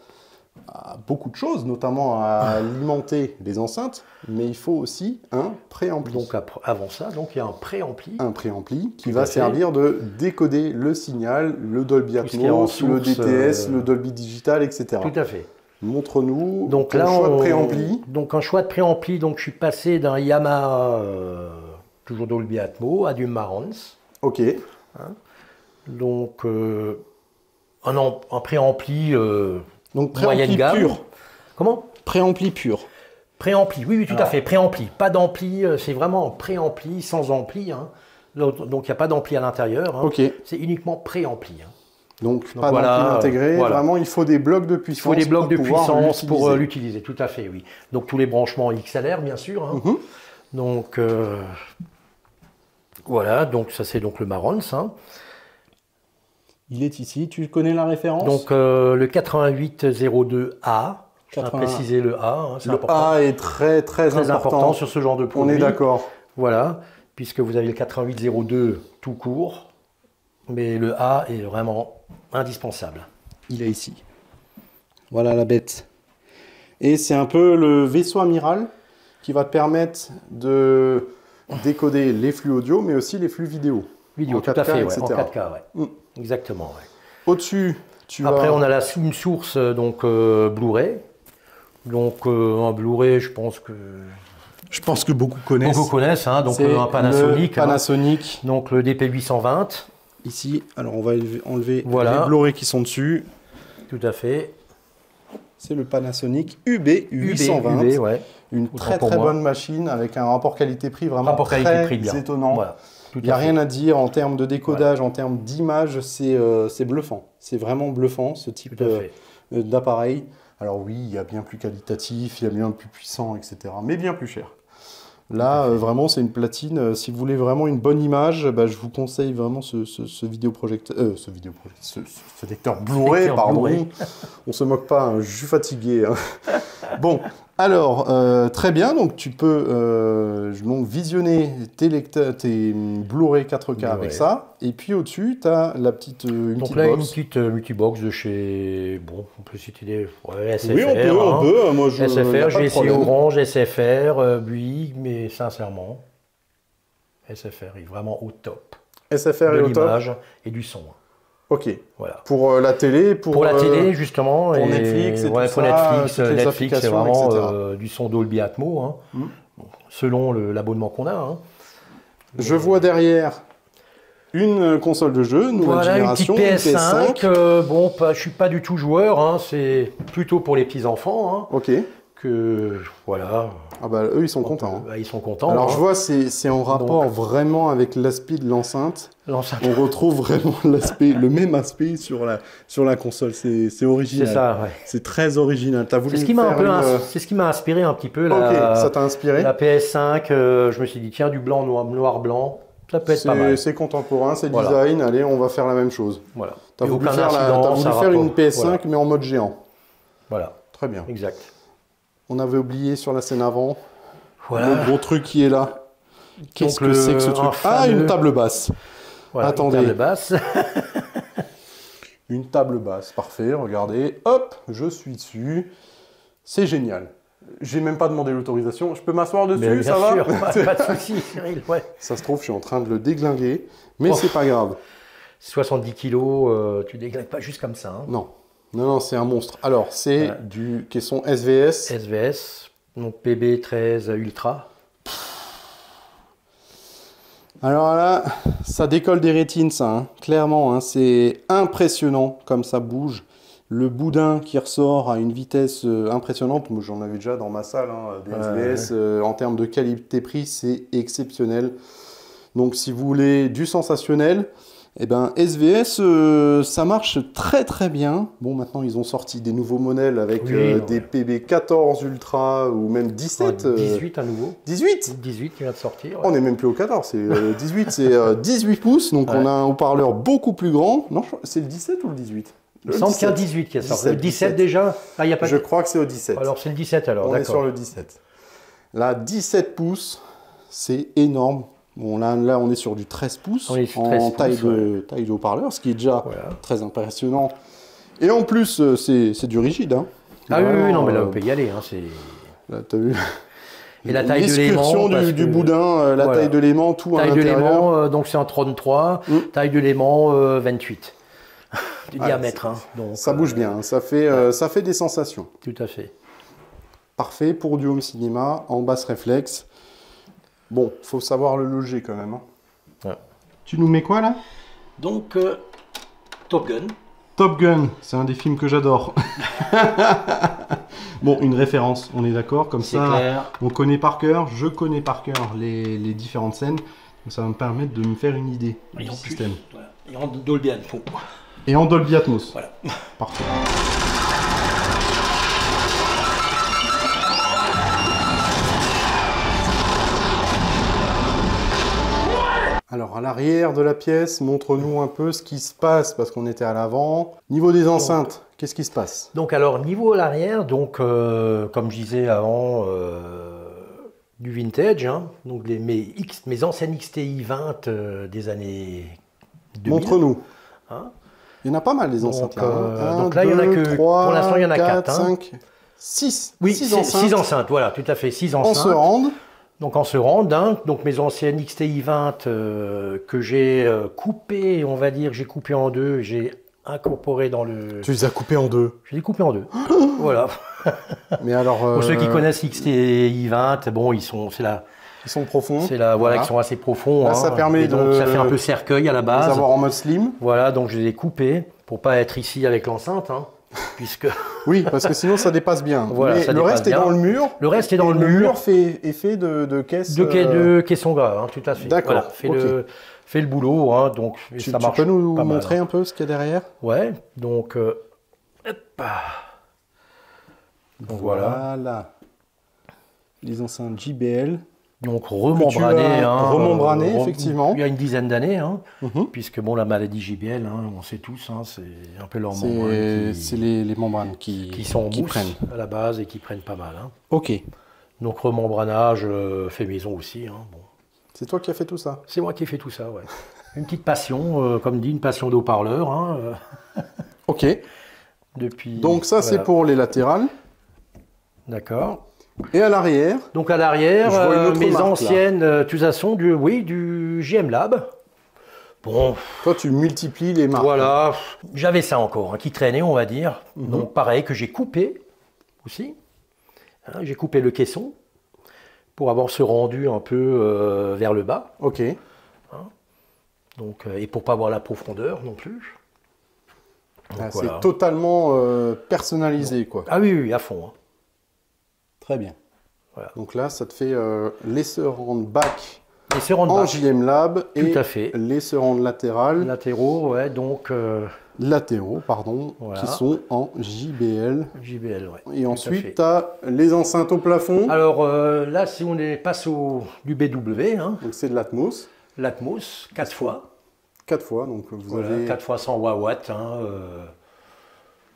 à beaucoup de choses, notamment à alimenter les enceintes, mais il faut aussi un préampli. Donc avant ça, il y a un préampli. Un préampli qui va servir de décoder le signal, le Dolby Atmos, le DTS, le Dolby Digital, etc. Tout à fait. Montre-nous ton choix de préampli. Donc un choix de préampli, donc je suis passé d'un Yamaha, toujours Dolby Atmos, à du Marantz. Ok. Hein, donc un préampli moyenne gamme. Pur. Comment? Préampli pur. Préampli, oui, tout à fait, préampli. Pas d'ampli, c'est vraiment préampli, sans ampli. Hein. Donc il n'y a pas d'ampli à l'intérieur. Hein. Okay. C'est uniquement préampli. Hein. Donc pas d'ampli intégré, vraiment il faut des blocs de puissance. Il faut des blocs de puissance pour l'utiliser, tout à fait, oui. Donc tous les branchements XLR, bien sûr. Hein. Donc voilà, donc ça c'est donc le Marantz. Hein. Il est ici, tu connais la référence? Donc le 8802A, je tiens à préciser le A. Hein, le important. A est très important sur ce genre de produit. On est d'accord. Voilà, puisque vous avez le 8802 tout court, mais le A est vraiment indispensable. Il est ici. Voilà la bête. Et c'est un peu le vaisseau amiral qui va te permettre de décoder les flux audio, mais aussi les flux vidéo. Vidéo, tout à fait, en 4K, ouais. Exactement, ouais. Au-dessus, Après, on a une source donc Blu-ray. Donc un Blu-ray, je pense que beaucoup connaissent. Beaucoup connaissent, hein, donc un Panasonic. Panasonic. Hein, donc le DP820. Ici, alors on va enlever voilà. les Blu-ray qui sont dessus. Tout à fait. C'est le Panasonic UB820. UB, ouais. Une très bonne machine avec un rapport qualité-prix vraiment très étonnant. Voilà. Il n'y a rien à dire en termes de décodage, en termes d'image, c'est bluffant. C'est vraiment bluffant, ce type d'appareil. Alors oui, il y a bien plus qualitatif, il y a bien plus puissant, etc. Mais bien plus cher. Là, vraiment, c'est une platine. Si vous voulez vraiment une bonne image, bah, je vous conseille vraiment ce vidéoprojecteur, ce lecteur Blu-ray, pardon. On se moque pas, hein, je suis fatigué. Hein. Bon, alors, très bien. Donc, tu peux donc visionner tes Blu-ray 4K avec ça. Et puis, au-dessus, tu as la petite donc là, une petite multibox de chez... Bon, on peut citer des... Ouais, SFR. Oui, on peut. Moi, SFR, j'ai essayé Orange, SFR, Bouygues, mais sincèrement, SFR est vraiment au top. SFR est au top. De l'image et du son. Ok. Voilà. Pour la télé, pour la télé justement, pour Netflix, et ouais, tout pour ça, Netflix, c'est vraiment du son Dolby Atmos, hein, selon l'abonnement qu'on a. Hein. Je vois derrière une console de jeu, nouvelle génération, une petite PS5. Bon, je suis pas du tout joueur, hein, c'est plutôt pour les petits enfants. Hein, ok. Que voilà. Ah bah eux ils sont contents. Bah, ils sont contents. Alors je vois c'est en rapport vraiment avec l'aspect de l'enceinte. On retrouve vraiment le même aspect sur la console. C'est original. C'est ça, ouais. C'est très original. T'as voulu c'est ce qui m'a inspiré un petit peu. Ça t'a inspiré. La PS5, je me suis dit tiens du blanc noir blanc, ça peut être pas mal. C'est contemporain, c'est design. Allez, on va faire la même chose. Voilà. T'as voulu faire une PS5 mais en mode géant. Voilà. Très bien. Exact. On avait oublié sur la scène avant. Voilà. Le gros truc qui est là. Qu'est-ce que c'est que ce truc? Ah, une table basse. Voilà, attendez. Une table basse. Une table basse, parfait. Regardez, hop, je suis dessus. C'est génial. J'ai même pas demandé l'autorisation. Je peux m'asseoir dessus, ça va? Bien sûr, pas de souci, Cyril. Ouais. Ça se trouve, je suis en train de le déglinguer, mais c'est pas grave. 70 kilos, tu déglingues pas juste comme ça. Hein. Non. Non, c'est un monstre. Alors, c'est du caisson SVS. SVS, donc PB13 Ultra. Alors là, ça décolle des rétines, ça, hein. Clairement. Hein, c'est impressionnant comme ça bouge. Le boudin qui ressort à une vitesse impressionnante. Moi, j'en avais déjà dans ma salle, hein, des SVS. En termes de qualité-prix, c'est exceptionnel. Donc, si vous voulez du sensationnel... Eh ben, SVS, ça marche très très bien. Bon, maintenant, ils ont sorti des nouveaux modèles avec des PB14 Ultra ou même 17. 18 à nouveau. 18 18 qui vient de sortir. Ouais. On n'est même plus au 14, c'est 18. C'est 18 pouces, donc on a un haut-parleur beaucoup plus grand. Non, c'est le 17 ou le 18 Il me semble qu'il y a 18 qui est sorti. Le 17 déjà y a pas Je crois que c'est au 17. Alors, c'est le 17 alors, on est sur le 17. Là, 17 pouces, c'est énorme. Bon, là, on est sur du 13 pouces en taille de haut-parleur, ce qui est déjà très impressionnant. Et en plus, c'est du rigide. Hein. Ah oui, non, mais là, on peut y aller. Hein, là, t'as vu. Et la taille de l'aimant. du boudin, la taille de l'aimant, tout à l'intérieur. Taille de l'aimant, donc c'est en 33. Taille de l'aimant, 28. Du diamètre. Hein, donc, ça bouge bien, ça fait des sensations. Tout à fait. Parfait pour du home cinéma, en basse réflexe. Bon, faut savoir le loger quand même. Hein. Ouais. Tu nous mets quoi là? Donc, Top Gun. Top Gun, c'est un des films que j'adore. Bon, une référence, on est d'accord, comme ça, clair. On connaît par cœur, je connais par cœur les différentes scènes, donc ça va me permettre de me faire une idée du système. Voilà. Et en Dolby Atmos. Et en Dolby Atmos. Voilà. Parfait. Alors, à l'arrière de la pièce, montre-nous un peu ce qui se passe, parce qu'on était à l'avant. Niveau des enceintes, qu'est-ce qui se passe? Donc, alors, niveau à l'arrière, donc, comme je disais avant, du vintage, hein, donc mes anciennes XTI 20 des années 2000. Montre-nous. Hein, il y en a pas mal, les enceintes. Donc là, il y en a que, 3, pour l'instant, il y en a 4. 5, 6. Oui, 6 enceintes, voilà, tout à fait, 6 enceintes. En se rende. Donc en se rende, hein, donc mes anciennes XTI 20 que j'ai coupées, on va dire, j'ai coupé en deux, j'ai incorporé dans le... Tu les as coupées en deux? Je les ai coupées en deux, voilà. Mais alors... Pour ceux qui connaissent XTI 20, bon, ils sont profonds. C'est là, voilà, qui sont assez profonds. Là, hein, ça permet ça fait un peu cercueil à la base. Les avoir en mode slim. Voilà, donc je les ai coupées pour pas être ici avec l'enceinte. Hein. puisque... Oui, parce que sinon ça dépasse bien. Voilà, mais ça le dépasse reste est bien. dans le mur. Le reste est dans et le mur. est fait de caisses. De caisson gras, hein, tout à fait. D'accord, Voilà, fait le boulot, hein, donc Tu ça marche peux nous pas mal, montrer hein. un peu ce qu'il y a derrière? Ouais, donc... hop. Donc voilà. Les enceintes JBL. Donc remembrané, remembrané, effectivement. Il y a une dizaine d'années, hein, Mhm. puisque bon, la maladie JBL, hein, on sait tous, hein, c'est un peu leur membrane C'est les membranes qui sont en mousse prennent. à la base et qui prennent pas mal. Hein. Ok. Donc remembranage fait maison aussi. Hein, bon. C'est toi qui as fait tout ça? C'est moi qui ai fait tout ça, ouais. Une petite passion, comme dit, une passion d'haut-parleur. Hein, Ok. depuis. Donc ça, c'est voilà. pour les latérales. D'accord. Et à l'arrière? Donc à l'arrière, Je vois une autre mes marque, là. anciennes utilisations du JM Lab. Bon, Toi, tu multiplies les marques. voilà, j'avais ça encore, hein, qui traînait, on va dire. Mhm. Donc pareil, que j'ai coupé aussi. Hein, j'ai coupé le caisson pour avoir ce rendu un peu vers le bas. Ok. Donc, et pour pas avoir la profondeur non plus. Donc, Ah, voilà. c'est totalement personnalisé, quoi. Ah oui, oui, à fond. Hein. Très bien. Voilà. Donc là, ça te fait les serrants de bac Et ce rond de en bas, JM Lab et tout à fait. les serrants de latéral, Latéraux, ouais, donc latéraux, pardon, Voilà. qui sont en JBL. JBL, ouais. Et tout à ensuite, fait. tu as les enceintes au plafond. Alors là, si on passe du BW, hein, Donc c'est de l'Atmos, l'Atmos, 4 fois. 4 fois. Donc vous Voilà, avez. 4 fois 100 watts. Hein,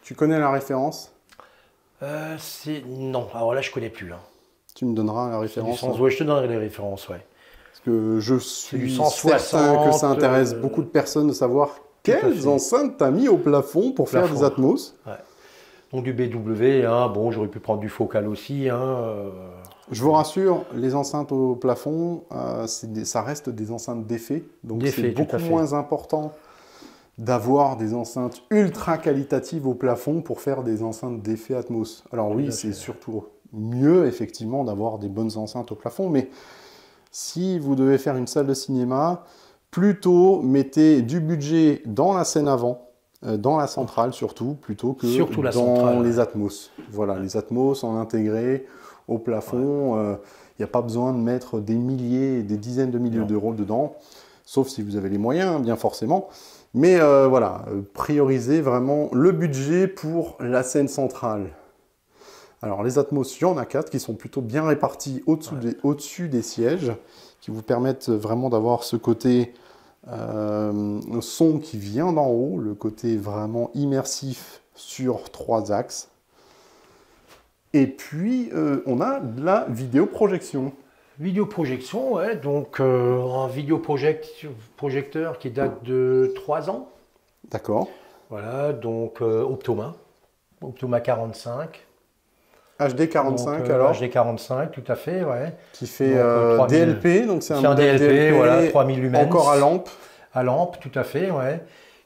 Tu connais la référence? non, alors là, je connais plus. Hein. Tu me donneras la Du référence. sens, ouais, je te donnerai les références, ouais. Parce que je du suis 160, certain que ça intéresse beaucoup de personnes de savoir à quelles fait. enceintes tu as mis au plafond pour faire Plafond. des Atmos. Donc du BW, hein, bon, j'aurais pu prendre du Focal aussi. Hein, Je vous rassure, les enceintes au plafond, ça reste des enceintes d'effet. Donc D'effet, c'est tout à beaucoup fait. moins important d'avoir des enceintes ultra qualitatives au plafond pour faire des enceintes d'effet Atmos. Alors oui, à c'est fait. surtout mieux effectivement d'avoir des bonnes enceintes au plafond, mais si vous devez faire une salle de cinéma, plutôt mettez du budget dans la scène avant, dans la centrale surtout, plutôt que Surtout la dans centrale. les Atmos. Voilà, les Atmos en intégré au plafond, il n'y a pas besoin de mettre des milliers, des dizaines de milliers Non. d'euros dedans, sauf si vous avez les moyens, bien forcément. Mais voilà, priorisez vraiment le budget pour la scène centrale. Alors les Atmos, il y en a 4 qui sont plutôt bien répartis au-dessus des sièges, qui vous permettent vraiment d'avoir ce côté son qui vient d'en haut, le côté vraiment immersif sur 3 axes. Et puis, on a de la vidéoprojection. vidéoprojection, ouais, donc un vidéoprojecteur qui date de 3 ans. D'accord. Voilà, donc Optoma 45. HD 45 donc, alors, HD 45, tout à fait, ouais. qui fait donc, 3000. DLP, donc c'est C'est un modèle DLP, voilà, 3000 lumens. encore à lampe. À lampe, tout à fait, ouais.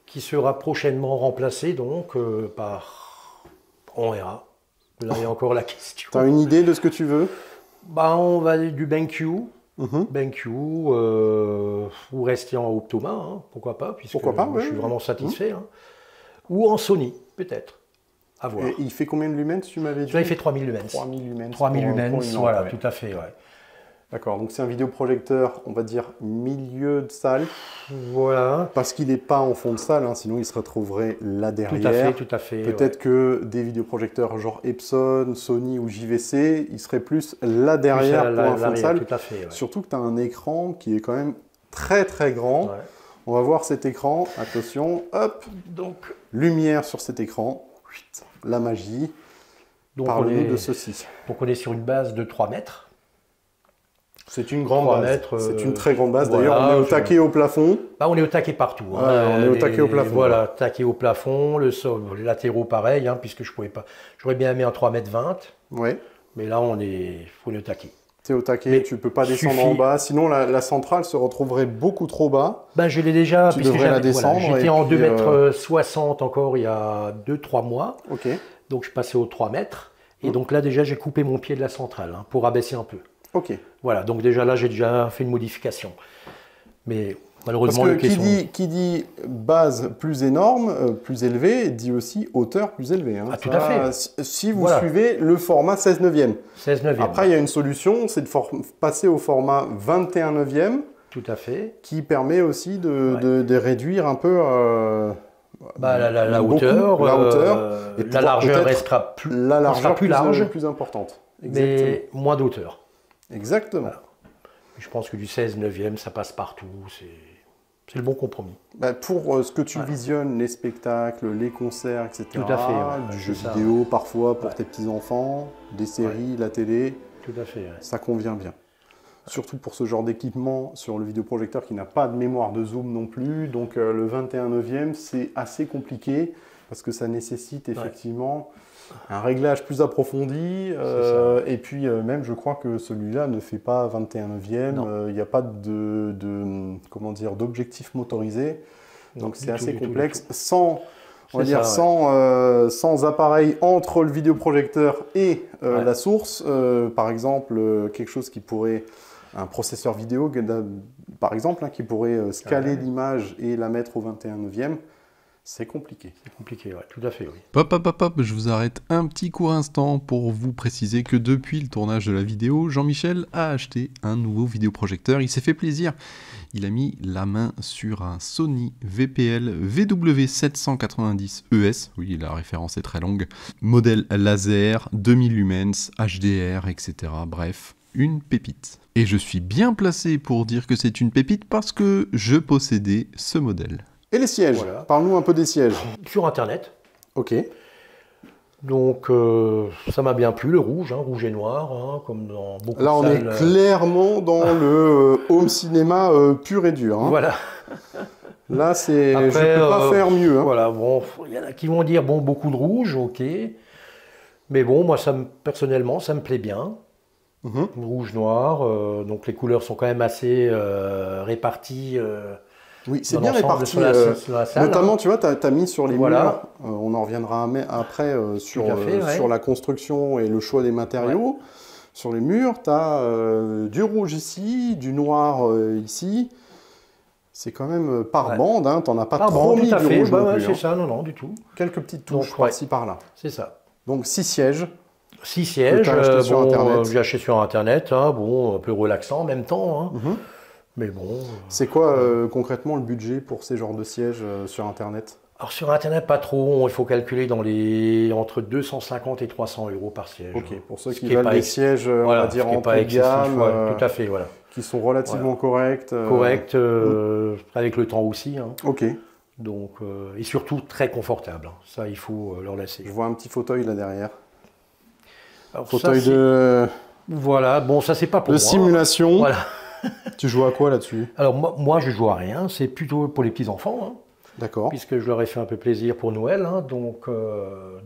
Qui sera prochainement remplacé donc par. On verra. Là, il y a encore la question. Tu as une idée de ce que tu veux? Bah, on va du BenQ. Mhm. BenQ, ou rester en Optoma, hein, pourquoi pas, puisque Pourquoi pas, moi, ouais, je suis ouais. vraiment satisfait. Hein. Ou en Sony, peut-être. À voir. Et il fait combien de lumens, tu m'avais dit? Là, il fait 3000 lumens. 3000 lumens. 3000 pour lumens, une lampe, voilà, ouais. tout à fait, ouais. D'accord, donc c'est un vidéoprojecteur, on va dire milieu de salle, Voilà, parce qu'il n'est pas en fond de salle, hein, sinon il se retrouverait là derrière. tout à fait. Peut-être que des vidéoprojecteurs genre Epson, Sony ou JVC, ils seraient plus là derrière pour un fond de salle. Tout à fait, ouais. Surtout que tu as un écran qui est quand même très très grand. Ouais. On va voir cet écran, attention, hop, Donc lumière sur cet écran, la magie. on Parle-nous est, de ceci. donc on est sur une base de 3 mètres. C'est une grande 3 base, mètres, c'est une très grande base. voilà, D'ailleurs, on est au taquet au plafond. Bah, on est au taquet partout. Hein. Ouais, on est au taquet au plafond, Voilà, taquet au plafond, le sol, les latéraux pareil, hein, puisque je pouvais pas. J'aurais bien aimé un 3,20 m, Ouais. mais là on est au taquet. Tu es au taquet, Mais tu peux pas descendre suffit. en bas, sinon la centrale se retrouverait beaucoup trop bas. Ben, je l'ai déjà, Tu puisque devrais la j'avais- voilà, descendre, j'étais et en puis, 2,60 m encore il y a 2-3 mois, Ok, donc je passais aux 3 mètres, et donc là déjà j'ai coupé mon pied de la centrale hein, pour abaisser un peu. ok. Voilà, donc déjà là j'ai déjà fait une modification. Mais Malheureusement, parce que qui dit base plus énorme, plus élevée, dit aussi hauteur plus élevée. Hein. Ah, tout à fait. Si vous suivez le format 16 neuvième. 16 neuvième. Après, il y a une solution, c'est de passer au format 21 neuvième. Tout à fait. Qui permet aussi de réduire un peu la hauteur. Et la largeur restera plus large. Plus importante. Exactement. Mais moins d'auteur. Exactement. Voilà. Je pense que du 16 neuvième, ça passe partout. C'est le bon compromis. Pour ce que tu visionnes, les spectacles, les concerts, etc. Tout à fait. Du jeu vidéo parfois pour tes petits-enfants, des séries, la télé. Tout à fait. Ça convient bien. Surtout pour ce genre d'équipement sur le vidéoprojecteur qui n'a pas de mémoire de zoom non plus. Donc le 21 neuvième, c'est assez compliqué parce que ça nécessite effectivement un réglage plus approfondi. Et puis même, je crois que celui-là ne fait pas 21 neuvième. Il n'y a pas d'objectif motorisé. Donc c'est assez complexe. Sans appareil entre le vidéoprojecteur et la source. Par exemple, quelque chose qui pourrait... Un processeur vidéo, par exemple, qui pourrait scaler l'image et la mettre au 21 neuvième, c'est compliqué. C'est compliqué, tout à fait, oui. Hop, je vous arrête un petit court instant pour vous préciser que depuis le tournage de la vidéo, Jean-Michel a acheté un nouveau vidéoprojecteur. Il s'est fait plaisir. Il a mis la main sur un Sony VPL VW790ES. Oui, la référence est très longue. Modèle laser, 2000 lumens, HDR, etc. Bref, une pépite. Et je suis bien placé pour dire que c'est une pépite parce que je possédais ce modèle. Et les sièges, Parle-nous un peu des sièges. Sur Internet. Ok. Donc, ça m'a bien plu, le rouge, rouge et noir, comme dans beaucoup de salles. Là, on est clairement dans le home cinéma pur et dur. Voilà. Là, je ne peux pas faire mieux. Voilà, bon, il y en a qui vont dire, beaucoup de rouge, ok. Mais bon, moi, personnellement, ça me plaît bien. Rouge, noir, donc les couleurs sont quand même assez réparties. Oui, c'est bien réparti. Sur la salle, notamment, tu vois, tu as mis sur les murs, on en reviendra après sur la construction et le choix des matériaux. Sur les murs, tu as du rouge ici, du noir ici. C'est quand même par bande, tu n'en as pas trop mis du rouge non plus. C'est ça, non, du tout. Quelques petites touches par-ci, par-là. C'est ça. Donc 6 sièges. 6 sièges, j'ai acheté sur Internet, un peu relaxant en même temps. Mais bon. C'est quoi concrètement le budget pour ces genres de sièges sur Internet? Alors sur Internet, pas trop. Il faut calculer entre 250 et 300 euros par siège. Ok, pour ceux qui veulent des sièges, on va dire en haut de gamme, tout à fait, voilà. Qui sont relativement corrects. Corrects, avec le temps aussi. Ok. Donc, et surtout très confortable. Ça, il faut leur laisser. Je vois un petit fauteuil là derrière. Alors, fauteuil Voilà, bon, ça c'est pas pour de moi. Simulation. Voilà. Tu joues à quoi là-dessus? Alors moi je joue à rien, c'est plutôt pour les petits-enfants. D'accord. Puisque je leur ai fait un peu plaisir pour Noël, donc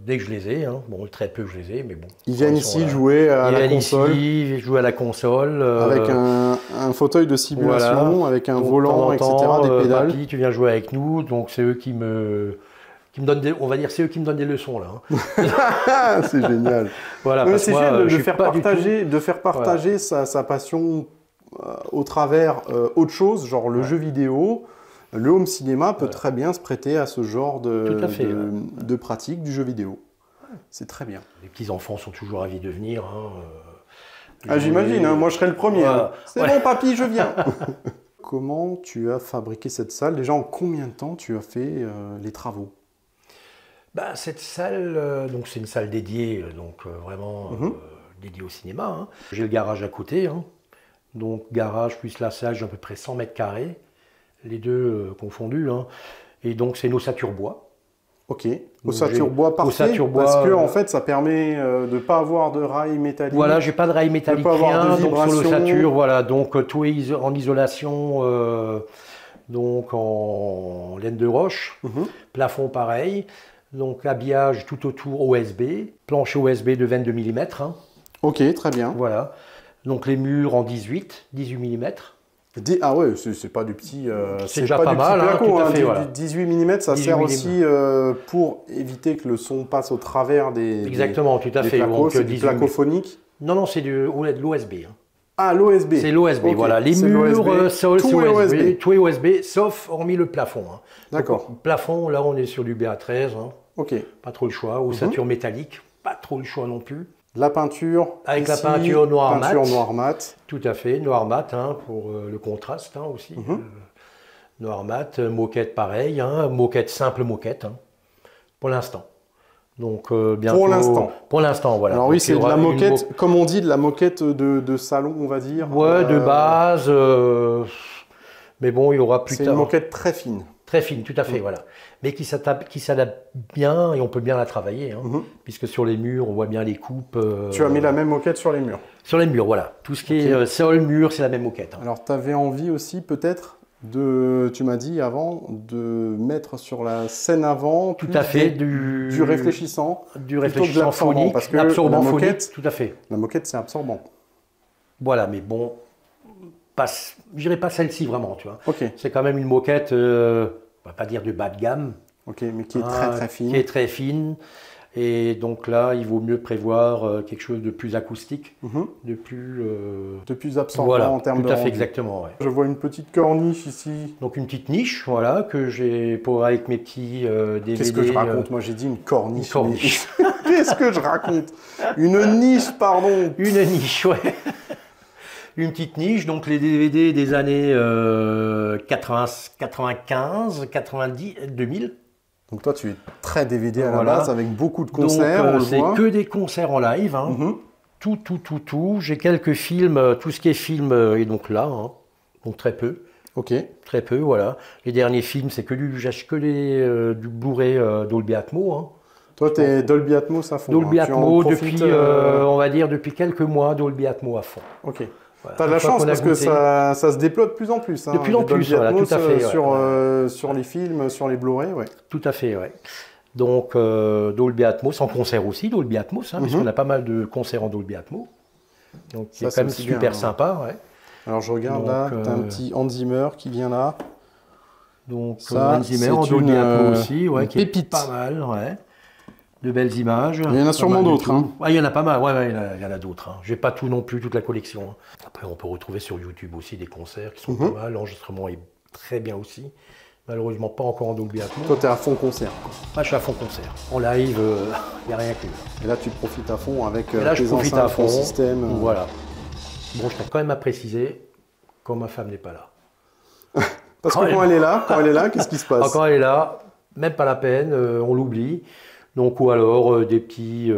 dès que je les ai, très peu je les ai, mais bon. Ils viennent ici jouer à la console. Ils jouent à la console. Avec un fauteuil de simulation, avec un volant, etc., des pédales. Papy, tu viens jouer avec nous, donc c'est eux qui me donnent c'est eux qui me donnent des leçons là. C'est génial. Voilà, c'est génial de faire partager sa passion au travers autre chose, genre le jeu vidéo. Le home cinéma peut très bien se prêter à ce genre de pratique du jeu vidéo. C'est très bien. Les petits-enfants sont toujours ravis de venir. J'imagine, moi je serais le premier. C'est bon papy, je viens. Comment tu as fabriqué cette salle? Déjà, en combien de temps tu as fait les travaux? Cette salle, donc c'est une salle dédiée, vraiment dédiée au cinéma. J'ai le garage à côté, donc garage plus la salle, j'ai à peu près 100 mètres carrés, les deux confondus. Et donc c'est une ossature bois. Ok, ossature bois parfait, parce que en fait ça permet de ne pas avoir de rails métalliques. Voilà, j'ai pas de rails métalliques, rien, donc sur l'ossature, voilà, donc tout est en isolation, donc en laine de roche, plafond pareil. Donc habillage tout autour OSB, plancher OSB de 22 mm. Ok, très bien. Voilà. Donc les murs en 18 mm. Ah ouais, c'est pas du petit. C'est déjà pas mal, tout à fait, voilà. 18 mm, ça sert aussi pour éviter que le son passe au travers des. Exactement, tout à fait. C'est du placophonique. Non, c'est de l'OSB. Ah, l'OSB. C'est l'OSB, Ok, voilà. Les c'est murs, l'OSB. sol, c'est Tout est OSB. OSB. Tout est OSB, sauf hormis le plafond. Hein. D'accord. Donc, plafond, là, on est sur du BA13. Hein. Ok. Pas trop le choix. Ossature métallique, pas trop le choix non plus. La peinture. Avec ici, la peinture noir mat. Peinture noir mat. Tout à fait, noir mat hein, pour le contraste hein, aussi. Noir mat, moquette pareil, hein, moquette simple moquette hein, pour l'instant. Donc bientôt. Pour l'instant. Pour l'instant, voilà. Alors oui, Donc, c'est il y de aura la une moquette, comme on dit, de la moquette de salon, on va dire. Ouais, de base. Mais bon, il y aura plus C'est tard. une moquette très fine. Très fine, tout à fait, voilà. Mais qui s'adapte bien et on peut bien la travailler. Hein, puisque sur les murs, on voit bien les coupes. Tu as mis la même moquette sur les murs. Sur les murs, voilà. Tout ce qui est sol, mur, c'est la même moquette. Hein. Alors, tu avais envie aussi peut-être de, tu m'as dit avant, de mettre sur la scène avant Tout à fait, du réfléchissant. Du plutôt que de réfléchissant l'absorbant, phonique, parce que l'absorbant la phonique, moquette- tout à fait. La moquette, c'est absorbant. Voilà, mais bon, je dirais pas celle-ci vraiment, tu vois. Ok, C'est quand même une moquette, on va pas dire de bas de gamme, ok, mais qui est hein, très très fine. qui est très fine. Et donc là, il vaut mieux prévoir quelque chose de plus acoustique, de plus... De plus absorbant voilà, en termes tout de à fait, rendu. exactement. Ouais. Je vois une petite corniche ici. Donc une petite niche, voilà, que j'ai pour avec mes petits DVD. Qu'est-ce que je raconte? Moi, j'ai dit une corniche. Une corniche. mais- Qu'est-ce que je raconte? Une niche, pardon. Une niche, ouais. Une petite niche, donc les DVD des années 95, 90, 2000. Donc toi, tu es très DVD à la Voilà. base, avec beaucoup de concerts, donc on le c'est voit. que des concerts en live. Hein. Tout. J'ai quelques films, tout ce qui est film est donc là, hein. Donc très peu. Ok, Très peu, voilà. Les derniers films, c'est que du Blu-ray Dolby Atmos. Hein. toi, tu es Dolby Atmos à fond. Dolby hein. Tu en Atmos profites, depuis, on va dire, depuis quelques mois, Dolby Atmos à fond. Ok. Voilà. T'as de la Une fois chance qu'on a parce que goûté- ça se déploie de plus en plus. Hein, De plus en les Dolby plus, voilà, Atmos, tout à fait, ouais. sur les films, sur les Blu-ray, ouais. Tout à fait, ouais. Donc Dolby Atmos, en concert aussi, Dolby Atmos, hein, puisqu'on a pas mal de concerts en Dolby Atmos. Donc Ça, c'est c'est quand même aussi super bien, hein. sympa, ouais. Alors je regarde Donc, là, t'as un petit Hans Zimmer qui vient là. Donc Ça, Hans Zimmer c'est en Dolby une, Atmos aussi, ouais, une qui est pépite. pas mal, ouais. De belles images. Il y en a sûrement d'autres, hein. Ouais, il y en a pas mal, ouais, il y en a d'autres. Hein. J'ai pas tout non plus, toute la collection. Hein. Après, on peut retrouver sur YouTube aussi des concerts qui sont pas mal. L'enregistrement est très bien aussi. Malheureusement, pas encore en Dolby Atmos. Toi, t'es à fond concert. Moi, je suis à fond concert. En live, il n'y a rien que. Et là, tu profites à fond avec Et là, je tes profite enceintes, à fond. ton système. Voilà. Bon, je tiens quand même à préciser, quand ma femme n'est pas là. Parce que quand elle est là, qu'est-ce qui se passe? Quand elle est là, même pas la peine, on l'oublie. Donc, ou alors des petits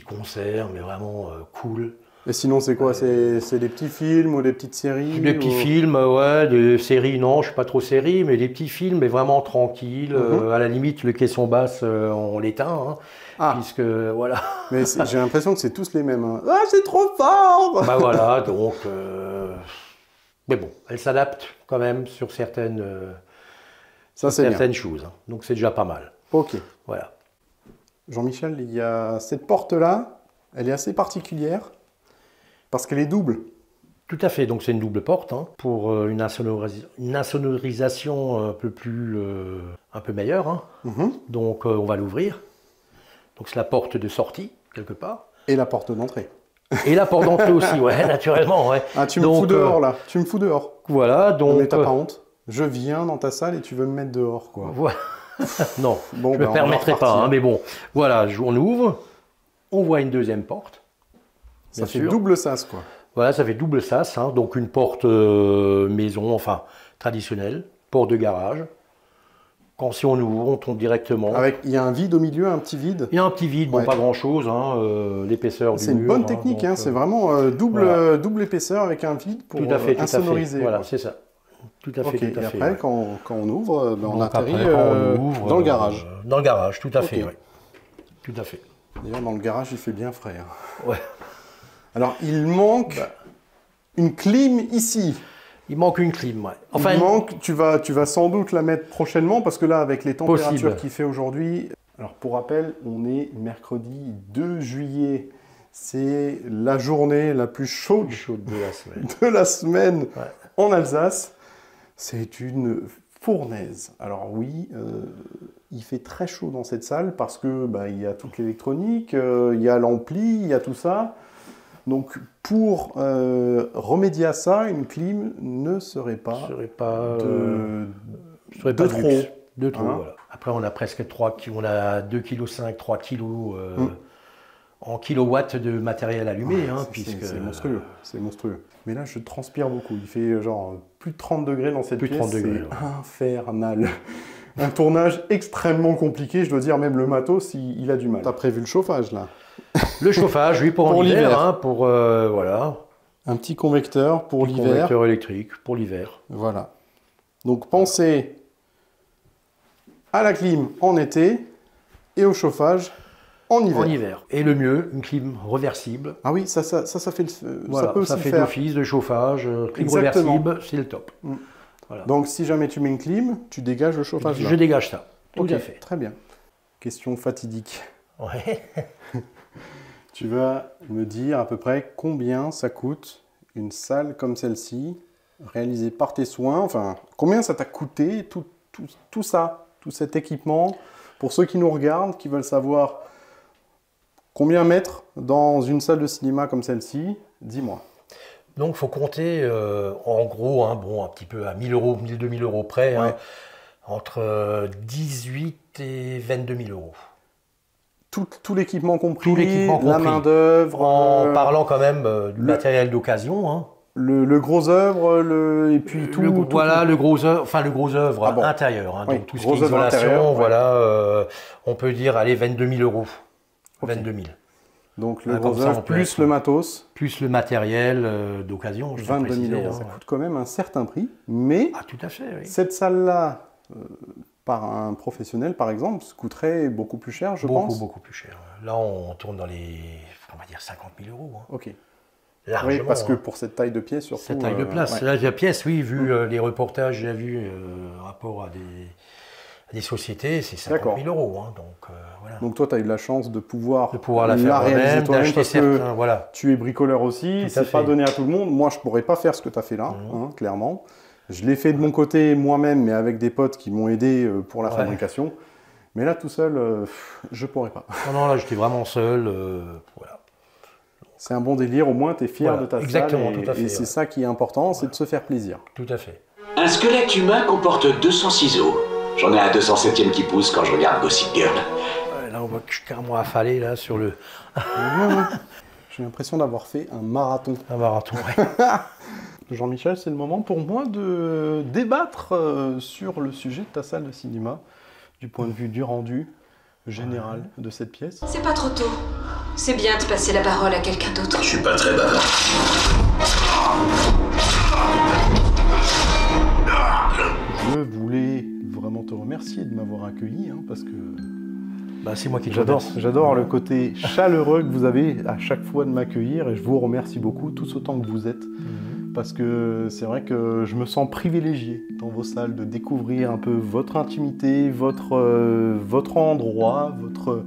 concerts, mais vraiment cool. Et sinon, c'est quoi? C'est des petits films ou des petites séries? Des petits films, ouais, des séries, non, je suis pas trop série, mais des petits films, mais vraiment tranquilles. À la limite, le caisson basse, on l'éteint, hein, Ah. puisque voilà. Mais j'ai l'impression que c'est tous les mêmes. Hein. Ah, c'est trop fort! Bah voilà, donc. Mais bon, elle s'adapte quand même sur certaines, Ça, c'est bien. certaines choses. Hein. Donc c'est déjà pas mal. Ok. Voilà. Jean-Michel, il y a cette porte-là, elle est assez particulière parce qu'elle est double. Tout à fait, donc c'est une double porte hein, pour une insonorisation un peu meilleure. Hein. Donc on va l'ouvrir. Donc c'est la porte de sortie, quelque part. Et la porte d'entrée. Et la porte d'entrée aussi, ouais, naturellement. Ouais. Ah, tu me Donc, fous dehors là. Tu me fous dehors. Voilà, Non, donc. mais t'as pas honte. Je viens dans ta salle et tu veux me mettre dehors, quoi. Voilà. Non, Bon, je ben, ne on me va permettrai pas, repartir. hein, mais bon. Voilà, on ouvre, on voit une deuxième porte. Ça bien fait sûr. double sas, quoi. Voilà, ça fait double sas, hein, donc une porte maison, enfin traditionnelle, porte de garage. Quand si on ouvre, on tombe directement. Il y a un vide au milieu, un petit vide. Il y a un petit vide, bon Ouais. pas grand chose, hein, l'épaisseur du C'est une mur, bonne hein, technique, donc, hein. C'est vraiment voilà. double épaisseur avec un vide pour tout à fait, insonoriser. Voilà, quoi. c'est ça. Tout à fait, Ok, tout à et fait. après, ouais. quand on ouvre, ben, on Donc atterrit après, quand on ouvre, dans le garage. Dans le garage, tout à fait, Ok. ouais. Tout à fait. D'ailleurs, dans le garage, il fait bien frais. Hein. Ouais. Alors, il manque une clim ici. Il manque une clim, ouais. Il manque, tu vas sans doute la mettre prochainement parce que là, avec les températures Possible. qu'il fait aujourd'hui, alors pour rappel, on est mercredi 2 juillet. C'est la journée la plus chaude Chaude de la semaine. de la semaine Ouais. en Alsace. C'est une fournaise. Alors oui, il fait très chaud dans cette salle parce que il y a toute l'électronique, il y a l'ampli, il y a tout ça. Donc, pour remédier à ça, une clim ne serait pas, de trop. De trop, Hein. voilà. Après, on a presque 3 kg, on a 2,5 kg, 3 kg en kilowatts de matériel allumé. Hein, puisque C'est monstrueux, c'est monstrueux. Mais là, je transpire beaucoup. Il fait genre plus de 30 degrés dans cette Plus de pièce. 30 degrés, C'est infernal. Un tournage extrêmement compliqué. Je dois dire, même le matos, il a du mal. T'as prévu le chauffage, là? Le chauffage, oui, pour l'hiver. Hein, pour, voilà. Un petit convecteur pour l'hiver. Convecteur électrique pour l'hiver. Voilà. Donc, pensez à la clim en été et au chauffage en hiver. En hiver. Et le mieux, une clim reversible. Ah oui, ça fait Voilà, ça peut ça aussi fait faire. d'office de chauffage, clim Exactement. reversible, c'est le top. Voilà. Donc, si jamais tu mets une clim, tu dégages le chauffage là. Je dégage ça, tout Ok, à fait. très bien. Question fatidique. Ouais. Tu vas me dire à peu près combien ça coûte une salle comme celle-ci, réalisée par tes soins. Enfin, combien ça t'a coûté tout ça, tout cet équipement. Pour ceux qui nous regardent, qui veulent savoir combien mettre dans une salle de cinéma comme celle-ci, dis-moi. Donc, il faut compter en gros, hein, bon, un petit peu à 1 000 euros, 1 000, 2 000 euros près, Ouais. hein, entre 18 et 22 000 euros. Tout l'équipement compris, Tout l'équipement la compris. main-d'œuvre, En parlant quand même du matériel d'occasion. Hein. le gros œuvre, et puis tout. Voilà, le gros œuvre Ah bon. intérieur. Hein, Oui, donc tout ce gros qui est œuvre isolation, intérieur, ouais. voilà, on peut dire, allez, 22 000 euros. Ok. 22 000. Donc le Ah, gros comme ça, œuvre on peut plus être- le matos, Plus le matériel d'occasion, je peux 22 000 préciser, euros. hein. Ça coûte quand même un certain prix, mais Ah, tout à fait, oui. cette salle-là, par un professionnel par exemple, coûterait beaucoup plus cher, je pense. Beaucoup plus cher. Là, on tourne dans les, on va dire, 50 000 euros. Hein. Ok. Largement. Oui, parce que hein. pour cette taille de pièce, surtout. Cette taille de place. ouais. Là, la pièce, oui, vu les reportages, j'ai vu rapport à des sociétés, c'est 50 D'accord. 000 euros. Hein, donc, voilà. Donc toi, tu as eu la chance de pouvoir La faire réaliser moi-même, toi-même d'acheter parce que certains, voilà. tu es bricoleur aussi, Tout à c'est pas fait. donné à tout le monde. Moi, je pourrais pas faire ce que tu as fait là, hein, clairement. Je l'ai fait de mon côté moi-même, mais avec des potes qui m'ont aidé pour la Ouais. fabrication. Mais là, tout seul, je pourrais pas. Non, là, j'étais vraiment seul. Voilà. C'est un bon délire, au moins tu es fier Voilà, de ta exactement, salle. tout à fait, Et c'est ouais. ça qui est important, c'est de se faire plaisir. Tout à fait. Un squelette humain comporte 200 ciseaux. J'en ai un 207e qui pousse quand je regarde Gossip Girl. Là, on voit que je suis carrément affalé là, sur le J'ai l'impression d'avoir fait un marathon. un marathon. Ouais. Jean-Michel, c'est le moment pour moi de débattre sur le sujet de ta salle de cinéma, du point de vue du rendu général de cette pièce. C'est pas trop tôt. C'est bien de passer la parole à quelqu'un d'autre. Je suis pas très bavard. Je voulais vraiment te remercier de m'avoir accueilli, hein, parce que Bah, c'est moi qui te j'adore remercie. le côté chaleureux que vous avez à chaque fois de m'accueillir, et je vous remercie beaucoup, tous autant que vous êtes. Parce que c'est vrai que je me sens privilégié dans vos salles de découvrir un peu votre intimité, votre endroit, votre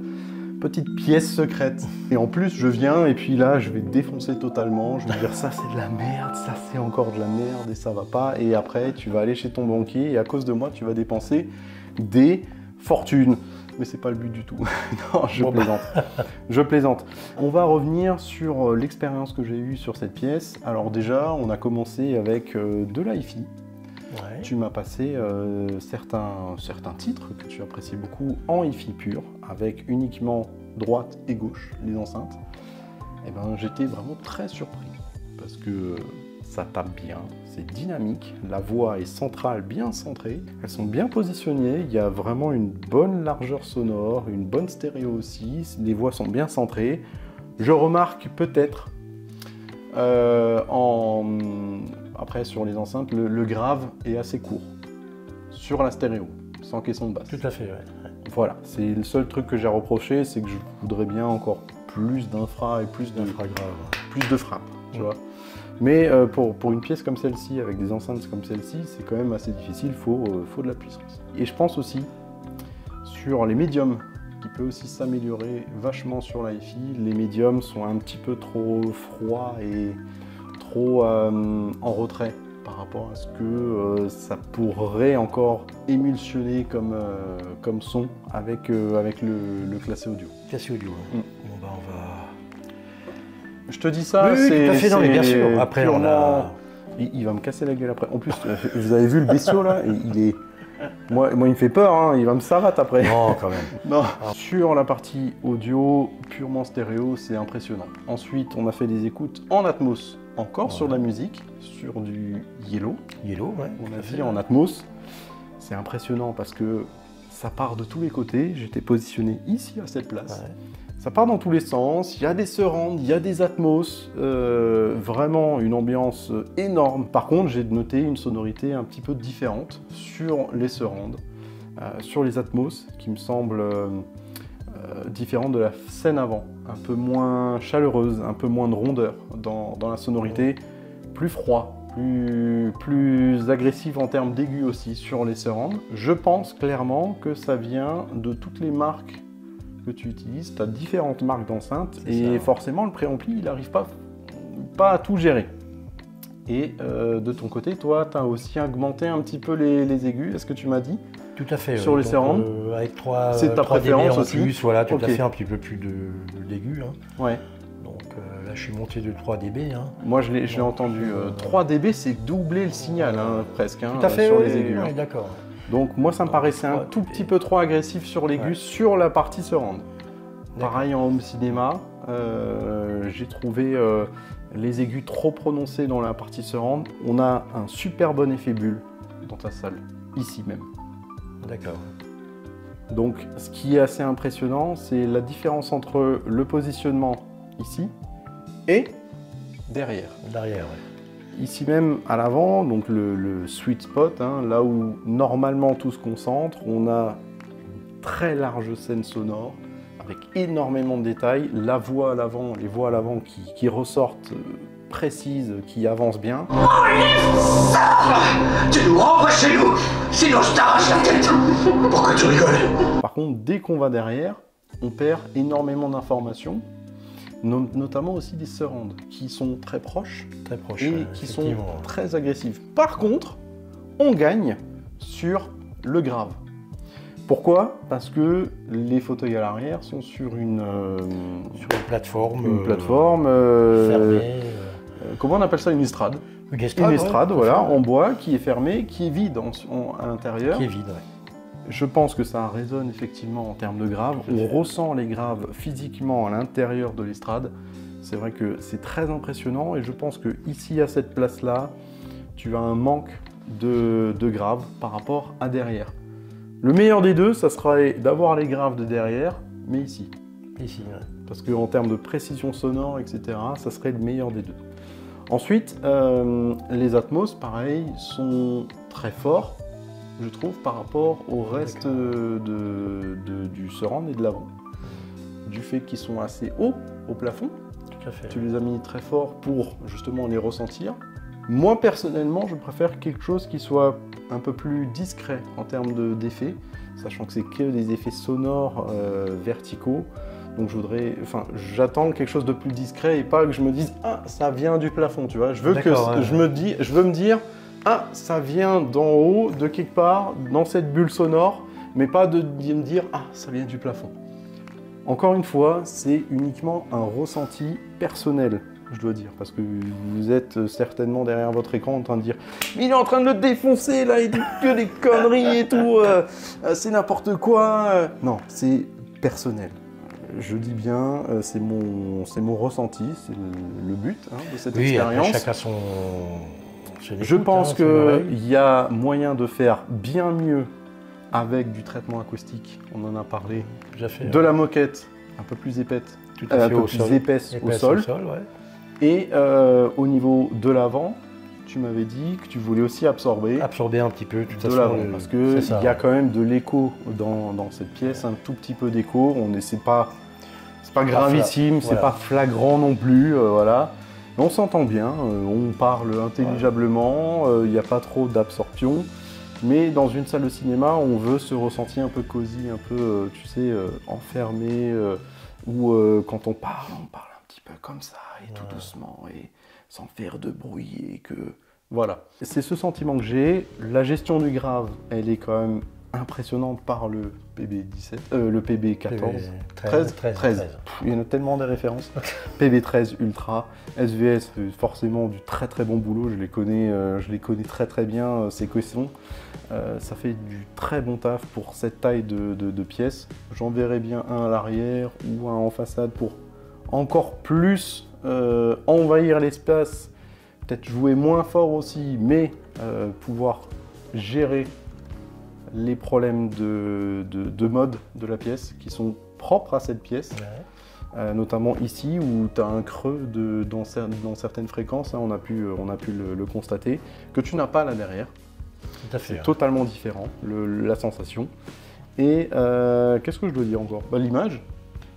petite pièce secrète. Et en plus, je viens et puis là, je vais défoncer totalement. Je vais dire ça c'est de la merde, ça c'est encore de la merde et ça va pas. Et après, tu vas aller chez ton banquier et à cause de moi, tu vas dépenser des fortunes. Mais c'est pas le but du tout. Non, je plaisante. Je plaisante. On va revenir sur l'expérience que j'ai eue sur cette pièce. Alors déjà, on a commencé avec de l'hi-fi. Ouais. Tu m'as passé certains titres que tu apprécies beaucoup en hi-fi pur, avec uniquement droite et gauche, les enceintes. Et ben, j'étais vraiment très surpris, parce que ça tape bien, c'est dynamique, la voix est centrale, bien centrée, elles sont bien positionnées, il y a vraiment une bonne largeur sonore, une bonne stéréo aussi, les voix sont bien centrées. Je remarque peut-être, après sur les enceintes, le grave est assez court, sur la stéréo, sans caisson de basse. Tout à fait, ouais. Voilà, c'est le seul truc que j'ai reproché, c'est que je voudrais bien encore plus d'infra et plus de frappe, tu vois. Mais pour une pièce comme celle-ci, avec des enceintes comme celle-ci, c'est quand même assez difficile, faut de la puissance. Et je pense aussi sur les médiums, qui peut aussi s'améliorer vachement sur la hi-fi. Les médiums sont un petit peu trop froids et trop en retrait par rapport à ce que ça pourrait encore émulsionner comme son avec le classé audio. Classé audio. Mm. Bon, bah, Je te dis ça, oui, c'est... tout à fait, non, mais bien sûr. Après, purement... on a... Il va me casser la gueule après. En plus, vous avez vu le bestiau là, il est... Moi, il me fait peur, hein. Il va me savater après. Non, quand même. Non. Sur la partie audio, purement stéréo, c'est impressionnant. Ensuite, on a fait des écoutes en Atmos, encore sur de la musique, sur du Yellow. Yellow, ouais. On a dit en Atmos. C'est impressionnant parce que ça part de tous les côtés. J'étais positionné ici à cette place. Ouais. Ça part dans tous les sens, il y a des surrounds, il y a des atmos, vraiment une ambiance énorme. Par contre, j'ai noté une sonorité un petit peu différente sur les surrounds, sur les atmos, qui me semble différente de la scène avant. Un peu moins chaleureuse, un peu moins de rondeur dans la sonorité, plus froid, plus agressif en termes d'aigu aussi sur les surrounds. Je pense clairement que ça vient de toutes les marques que tu utilises, tu as différentes marques d'enceintes et forcément le préampli il n'arrive pas à tout gérer. Et de ton côté, toi, tu as aussi augmenté un petit peu les aigus, est-ce que tu m'as dit? Tout à fait. Sur les surrounds avec 3 c'est ta préférence dB en aussi. plus, voilà, tout Ok. à fait, un petit peu plus d'aigus. Hein. Ouais. Donc là, je suis monté de 3 dB. Hein. Moi, je l'ai entendu. 3 dB, c'est doubler le signal, hein, presque, hein, Tout à fait, sur oui, les aigus. oui, hein. d'accord. Donc moi, ça me paraissait un 3 tout dB. petit peu trop agressif sur l'aigu, Ouais. sur la partie surround. D'accord. Pareil en home cinéma, j'ai trouvé les aigus trop prononcés dans la partie surround. On a un super bon effet bulle dans ta salle, ici même. D'accord. Donc ce qui est assez impressionnant, c'est la différence entre le positionnement ici et derrière. Derrière, ouais. Ici même à l'avant, donc le sweet spot, hein, là où normalement tout se concentre, on a une très large scène sonore avec énormément de détails, la voix à l'avant, les voix à l'avant qui ressortent précises, qui avancent bien. Tu nous renvoies chez nous, sinon je t'arrache la tête. Pourquoi tu rigoles? Par contre, dès qu'on va derrière, on perd énormément d'informations, notamment aussi des surrounds qui sont très proches Très proche. et ouais, qui sont effectivement. très agressifs. Par contre, on gagne sur le grave. Pourquoi? Parce que les fauteuils à l'arrière sont sur une plateforme. plateforme Fermée. comment on appelle ça? Une estrade. Une Une estrade, ouais, voilà, ouais. en bois, qui est fermée, qui est vide à l'intérieur. Qui est vide, ouais. Je pense que ça résonne effectivement en termes de graves. On ressent les graves physiquement à l'intérieur de l'estrade. C'est vrai que c'est très impressionnant et je pense que ici, à cette place-là, tu as un manque de graves par rapport à derrière. Le meilleur des deux, ça serait d'avoir les graves de derrière, mais ici. Ici, ouais. Parce qu'en termes de précision sonore, etc., ça serait le meilleur des deux. Ensuite, les Atmos, pareil, sont très forts, je trouve, par rapport au reste du surround et de l'avant. Du fait qu'ils sont assez hauts au plafond, Tout à fait. tu les as mis très forts pour justement les ressentir. Moi, personnellement, je préfère quelque chose qui soit un peu plus discret en termes d'effets, sachant que c'est que des effets sonores verticaux. Donc j'attends quelque chose de plus discret et pas que je me dise « Ah, ça vient du plafond », tu vois. Je veux que Ouais. je veux me dire « Ah, ça vient d'en haut, de quelque part, dans cette bulle sonore », mais pas de me dire « Ah, ça vient du plafond ». Encore une fois, c'est uniquement un ressenti personnel, je dois dire, parce que vous êtes certainement derrière votre écran en train de dire « Mais il est en train de le défoncer, là, il dit que des conneries et tout, c'est n'importe quoi ». Non, c'est personnel. Je dis bien, c'est mon ressenti, c'est le but de cette Oui, après, expérience. chacun son Je écoute, pense hein, son oreille. qu'il y a moyen de faire bien mieux avec du traitement acoustique, on en a parlé, Tout à fait, de la moquette un peu plus épaisse, Tout à un fait peu au plus sol. épaisse au Épaisse sol. ouais. Et au niveau de l'avant, tu m'avais dit que tu voulais aussi absorber Absorber un petit peu, de toute de façon, l'avant, parce qu'il c'est ça. y a quand même de l'écho dans cette pièce, un tout petit peu d'écho. C'est pas gravissime, c'est voilà. pas flagrant non plus, voilà. Mais on s'entend bien, on parle intelligiblement, il n'y a pas trop d'absorption. Mais dans une salle de cinéma, on veut ce ressenti un peu cosy, un peu, tu sais, enfermé, où quand on parle un petit peu comme ça, et tout doucement, et sans faire de bruit, et que... Voilà. C'est ce sentiment que j'ai. La gestion du grave, elle est quand même impressionnante par le PB17, le PB14, 13. Il y en a tellement des références. PB13 Ultra, SVS, forcément du très très bon boulot, je les connais très bien, ces caissons. Ça fait du très bon taf pour cette taille de pièces. J'en verrai bien un à l'arrière ou un en façade pour encore plus envahir l'espace, peut-être jouer moins fort aussi, mais pouvoir gérer les problèmes de mode de la pièce qui sont propres à cette pièce. Ouais. Notamment ici où tu as un creux dans certaines fréquences, hein, on a pu le constater, que tu n'as pas là derrière. Tout à fait. C'est totalement différent, la sensation. Et qu'est-ce que je dois dire encore? L'image.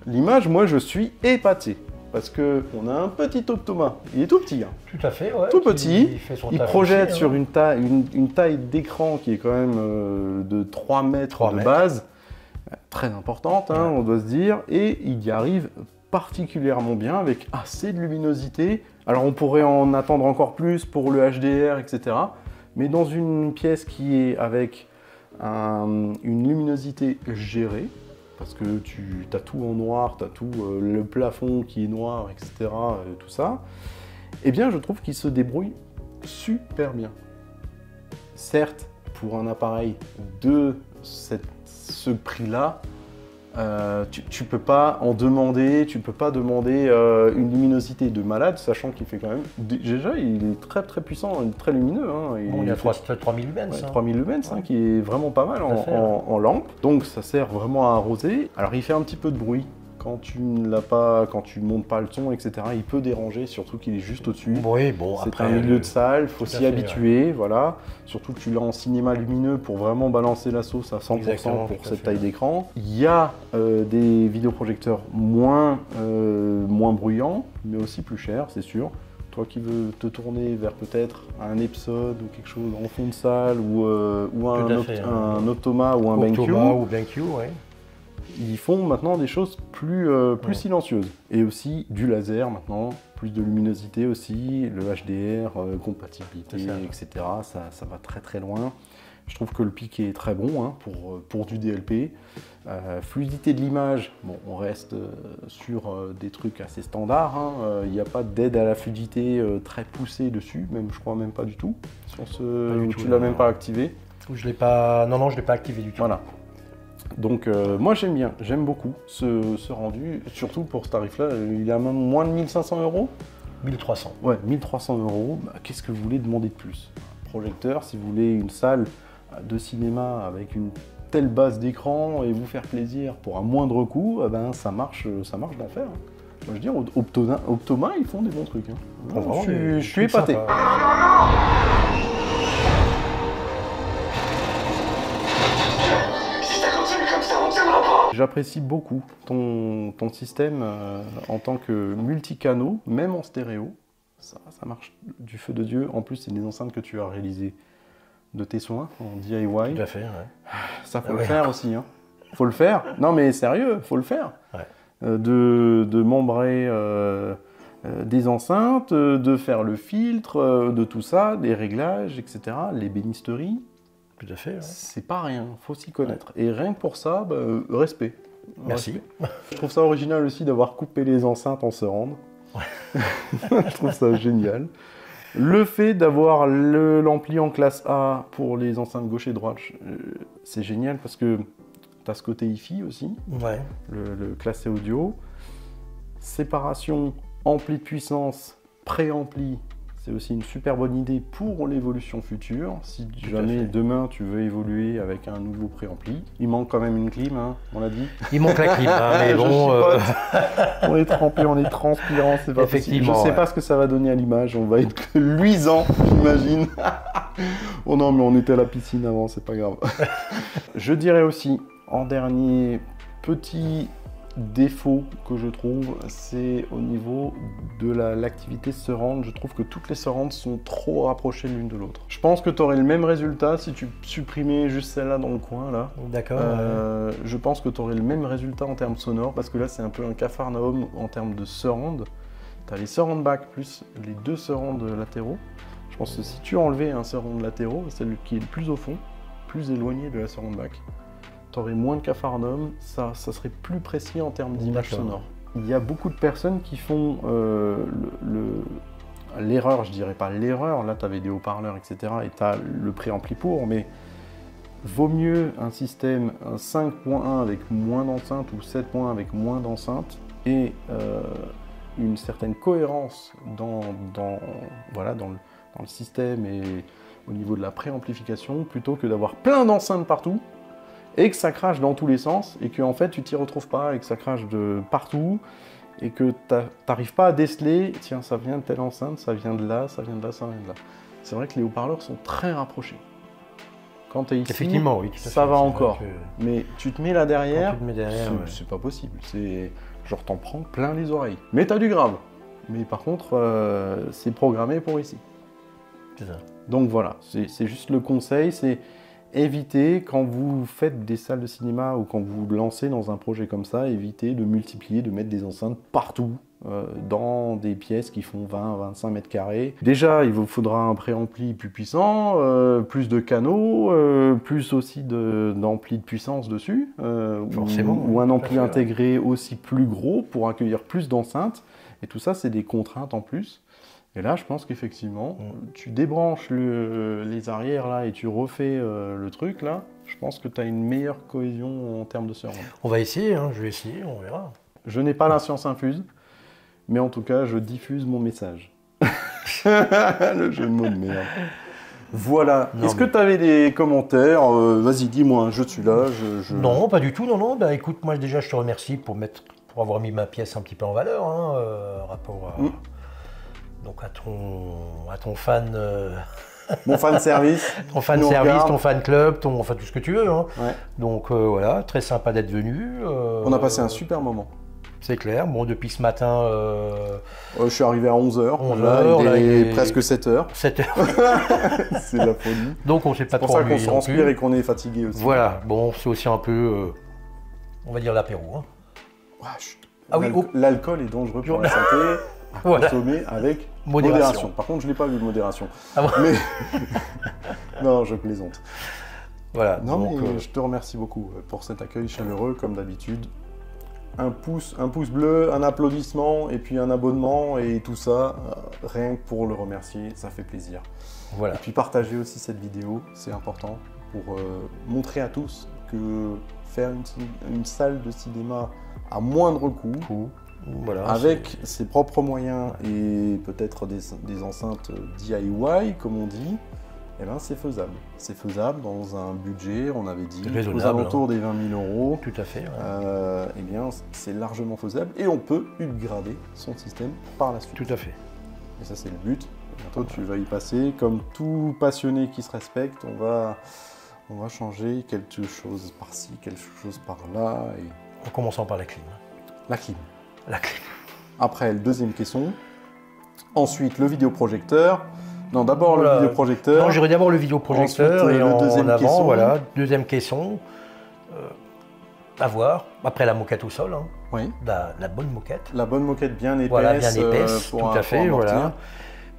L'image, moi je suis épaté. Parce qu'on a un petit Optoma, il est tout petit. Hein. Tout à fait, ouais. Tout petit, il projette aussi, sur une taille d'écran qui est quand même de 3 mètres de base, très importante, hein, on doit se dire, et il y arrive particulièrement bien avec assez de luminosité. Alors on pourrait en attendre encore plus pour le HDR, etc. Mais dans une pièce qui est avec une luminosité gérée, parce que tu as tout en noir, tu as tout le plafond qui est noir, etc., tout ça, eh bien je trouve qu'il se débrouille super bien. Certes, pour un appareil de ce prix-là, tu peux pas en demander, une luminosité de malade, sachant qu'il fait quand même, déjà il est très très puissant, très lumineux. Hein, il y a 3000 lumens. Ouais, 3000 lumens, hein, qui est vraiment pas mal en lampe, donc ça sert vraiment à arroser. Alors il fait un petit peu de bruit quand tu montes pas le son, etc. Il peut déranger, surtout qu'il est juste au-dessus. Oui, bon, c'est un milieu de salle, il faut s'y habituer, voilà. Surtout que tu l'as en cinéma lumineux pour vraiment balancer la sauce à 100% pour cette taille d'écran. Il y a des vidéoprojecteurs moins bruyants, mais aussi plus chers, c'est sûr. Toi qui veux te tourner vers peut-être un Epson ou quelque chose en fond de salle, ou un Optoma ou un BenQ, ouais. Ils font maintenant des choses plus silencieuses. Et aussi du laser maintenant, plus de luminosité aussi, le HDR, compatibilité, etc. Ça va très très loin. Je trouve que le pic est très bon hein, pour du DLP. Fluidité de l'image, bon, on reste sur des trucs assez standards. Il n'y a pas d'aide à la fluidité très poussée dessus, même je crois même pas du tout. Tu l'as même pas activé. Je l'ai pas. Non, je l'ai pas activé du tout. Voilà. Donc moi j'aime beaucoup ce rendu, surtout pour ce tarif-là, il est à même moins de 1500 €. 1300. Ouais, 1300 €, qu'est-ce que vous voulez demander de plus? Projecteur, si vous voulez une salle de cinéma avec une telle base d'écran et vous faire plaisir pour un moindre coût, ça marche d'enfer. Hein. Moi je veux dire, Optoma, ils font des bons trucs. Hein. Vraiment, je suis épaté. J'apprécie beaucoup ton système en tant que multicanaux, même en stéréo. Ça marche du feu de Dieu. En plus, c'est des enceintes que tu as réalisées de tes soins en DIY. Tout à fait, ouais. Ça, faut le faire aussi. Hein. Faut le faire. Non, mais sérieux, faut le faire. Ouais. De membrer des enceintes, de faire le filtre, de tout ça, des réglages, etc. L'ébénisterie. Tout à fait. Ouais. C'est pas rien, faut s'y connaître. Ouais. Et rien que pour ça, respect. Merci. Respect. Je trouve ça original aussi d'avoir coupé les enceintes en surround. Ouais. Je trouve ça génial. Le fait d'avoir l'ampli en classe A pour les enceintes gauche et droite, c'est génial parce que tu as ce côté hi-fi aussi, ouais. le classé audio. Séparation, ampli de puissance, préampli. C'est aussi une super bonne idée pour l'évolution future. Si jamais demain tu veux évoluer avec un nouveau préampli, il manque quand même une clim, hein, on l'a dit. Il manque la clim, hein, mais bon. On est trempé, on est transpirant, c'est pas possible. Je sais pas ce que ça va donner à l'image. On va être luisant, j'imagine. Oh non, mais on était à la piscine avant, c'est pas grave. Je dirais aussi, en dernier petit défaut que je trouve, c'est au niveau de l'activité surround. Je trouve que toutes les surrounds sont trop rapprochées l'une de l'autre. Je pense que tu aurais le même résultat si tu supprimais juste celle-là dans le coin là. D'accord. Je pense que tu aurais le même résultat en termes sonores parce que là c'est un peu un capharnaüm en termes de surround. Tu as les surround back plus les deux surrounds latéraux. Je pense que si tu enlevais un surround latéraux, celui qui est le plus au fond, plus éloigné de la surround back. Tu aurais moins de cafarnaum, ça serait plus précis en termes d'image sonore. Il y a beaucoup de personnes qui font l'erreur, je dirais pas l'erreur, là tu avais des haut-parleurs, etc. et tu as le préampli pour, mais vaut mieux un système 5.1 avec moins d'enceintes ou 7.1 avec moins d'enceintes et une certaine cohérence dans le système et au niveau de la préamplification plutôt que d'avoir plein d'enceintes partout et que ça crache dans tous les sens et que en fait tu t'y retrouves pas et que ça crache de partout et que t'arrives pas à déceler, tiens ça vient de telle enceinte, ça vient de là, ça vient de là, ça vient de là. C'est vrai que les haut-parleurs sont très rapprochés. Quand tu es ici, effectivement, oui, ça va encore. Mais tu te mets là derrière, c'est pas possible. C'est genre t'en prends plein les oreilles. Mais t'as du grave. Mais par contre, c'est programmé pour ici. C'est ça. Donc voilà, c'est juste le conseil, c'est éviter quand vous faites des salles de cinéma ou quand vous vous lancez dans un projet comme ça, évitez de multiplier, de mettre des enceintes partout. Dans des pièces qui font 20-25 mètres carrés. Déjà, il vous faudra un préampli plus puissant, plus de canaux, plus aussi d'ampli de puissance dessus, ou un ampli intégré aussi plus gros pour accueillir plus d'enceintes. Et tout ça, c'est des contraintes en plus. Et là, je pense qu'effectivement, tu débranches les arrières là et tu refais le truc là, je pense que tu as une meilleure cohésion en termes de surround. On va essayer, hein, je vais essayer, on verra. Je n'ai pas la science infuse. Mais en tout cas, je diffuse mon message. Le jeu de mots de merde. Voilà. Est-ce que tu avais des commentaires? Vas-y, dis-moi, je suis là. Non, pas du tout. Non. Bah, écoute, moi déjà, je te remercie pour avoir mis ma pièce un petit peu en valeur, hein, rapport à, donc à ton fan. Mon fan service. Ton fan service, ton fan club, enfin tout ce que tu veux. Hein. Ouais. Donc voilà, très sympa d'être venu. On a passé un super moment. C'est clair. Bon, depuis ce matin... je suis arrivé à 11h. 11h, là, il est presque 7h. 7h. C'est de la folie. Donc on ne s'est pas trop ennuyé. C'est pour ça qu'on se transpire et qu'on est fatigué aussi. Voilà. Bon, c'est aussi un peu, on va dire, l'apéro. Hein. Ouais, l'alcool est dangereux pour la santé. À consommer avec modération. Par contre, je ne l'ai pas vu de modération. Ah bon. Mais... non, je plaisante. Voilà. Non, donc, mais je te remercie beaucoup pour cet accueil chaleureux, comme d'habitude. Un pouce bleu, un applaudissement et puis un abonnement et tout ça, rien que pour le remercier, ça fait plaisir. Voilà. Et puis partager aussi cette vidéo, c'est important pour montrer à tous que faire une salle de cinéma à moindre coût, voilà, avec ses propres moyens et peut-être des enceintes DIY comme on dit, eh ben, c'est faisable. C'est faisable dans un budget, on avait dit, aux alentours des 20 000 €. Tout à fait. Ouais. Eh bien, c'est largement faisable et on peut upgrader son système par la suite. Tout à fait. Et ça, c'est le but. Bientôt, tu vas y passer. Comme tout passionné qui se respecte, on va changer quelque chose par-ci, quelque chose par-là. Et... en commençant par la clim. La clim. La clim. Après, le deuxième caisson. Ensuite, le vidéoprojecteur. Non, d'abord le vidéoprojecteur. Non, j'irai d'abord le vidéoprojecteur. Ensuite, et le deuxième en avant, caisson. Voilà, deuxième caisson. À voir. Après la moquette au sol. Hein. Oui. La bonne moquette. La bonne moquette bien épaisse. Voilà, bien épaisse, tout à fait. Pour voilà.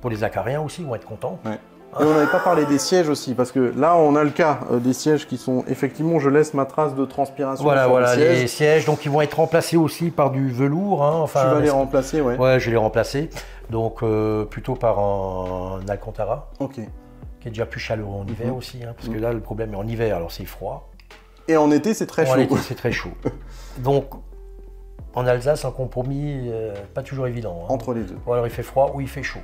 Pour les acariens aussi, ils vont être contents. Ouais. Et on n'avait pas parlé des sièges aussi, parce que là, on a le cas des sièges qui sont... Effectivement, je laisse ma trace de transpiration sur les sièges. Donc, ils vont être remplacés aussi par du velours. Hein, enfin, tu vas les remplacer, ouais. Ouais, je vais les remplacer. Donc, plutôt par un Alcantara. Ok. Qui est déjà plus chaleureux en hiver aussi. Hein, parce que là, le problème est en hiver, alors c'est froid. Et en été, c'est très chaud. En été, c'est très chaud. Donc, en Alsace, un compromis pas toujours évident. Hein. Entre les deux. Ou alors, il fait froid ou il fait chaud.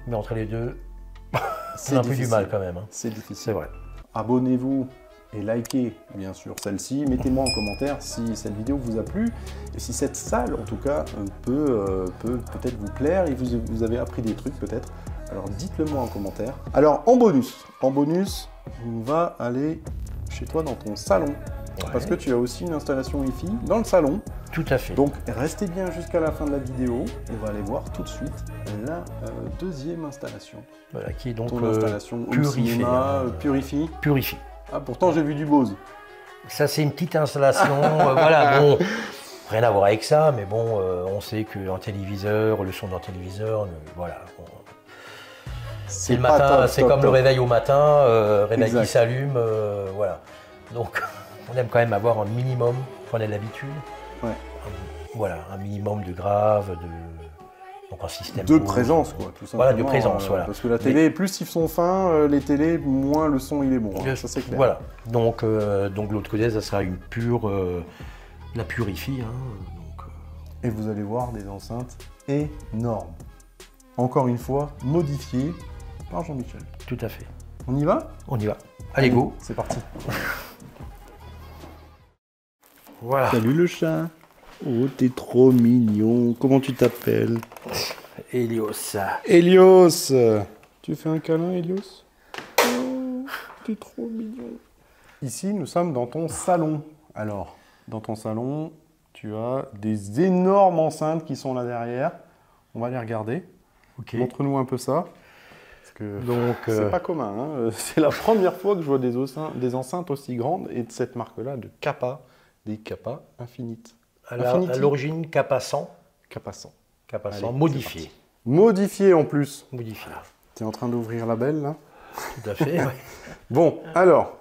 Mais entre les deux... c'est un peu du mal quand même. Hein. C'est difficile. C'est vrai. Abonnez-vous et likez bien sûr celle-ci. Mettez-moi en commentaire si cette vidéo vous a plu et si cette salle en tout cas peut peut-être vous plaire et vous avez appris des trucs peut-être. Alors dites-le moi en commentaire. Alors en bonus, on va aller chez toi dans ton salon. Ouais. Parce que tu as aussi une installation Wi-Fi dans le salon. Tout à fait. Donc restez bien jusqu'à la fin de la vidéo. On va aller voir tout de suite la deuxième installation. Voilà, qui est donc ton installation Purify. Purify. Ah, pourtant j'ai vu du Bose. Ça c'est une petite installation. Voilà, bon, rien à voir avec ça, mais bon, on sait qu'un téléviseur, le son d'un téléviseur, voilà. C'est le pas matin, top, c'est top, comme le top. réveil au matin, réveil Exact. qui s'allume, voilà. Donc on aime quand même avoir un minimum, qu'on ait l'habitude. Ouais. Voilà, un minimum de grave, donc un système De rouge. présence, quoi, tout simplement. Voilà, de présence, voilà. Parce que la télé, plus ils sont fins, les télés, moins le son il est bon. Hein, ça c'est clair. Voilà. Donc l'autre côté, ça sera une pure, la purifie. Hein, donc, Et vous allez voir des enceintes énormes. Encore une fois, modifiées par Jean-Michel. tout à fait. On y va? On y va. Allez, go. C'est parti. Voilà. Salut le chat. Oh, t'es trop mignon. Comment tu t'appelles? Helios. Hélios. Tu fais un câlin, Hélios? Oh, t'es trop mignon. Ici, nous sommes dans ton salon. Alors, dans ton salon, tu as des énormes enceintes qui sont là derrière. On va les regarder. Ok. Montre-nous un peu ça. Parce que Donc, c'est pas commun. Hein. C'est la première fois que je vois des enceintes aussi grandes et de cette marque-là, de Kappa, des Kappa Infinite. à Infinity. l'origine, Kappa 100. Kappa 100. Kappa 100, Allez, modifié. Modifié en plus. Modifié. Tu es en train d'ouvrir la belle là. Tout à fait. Ouais. Bon, alors,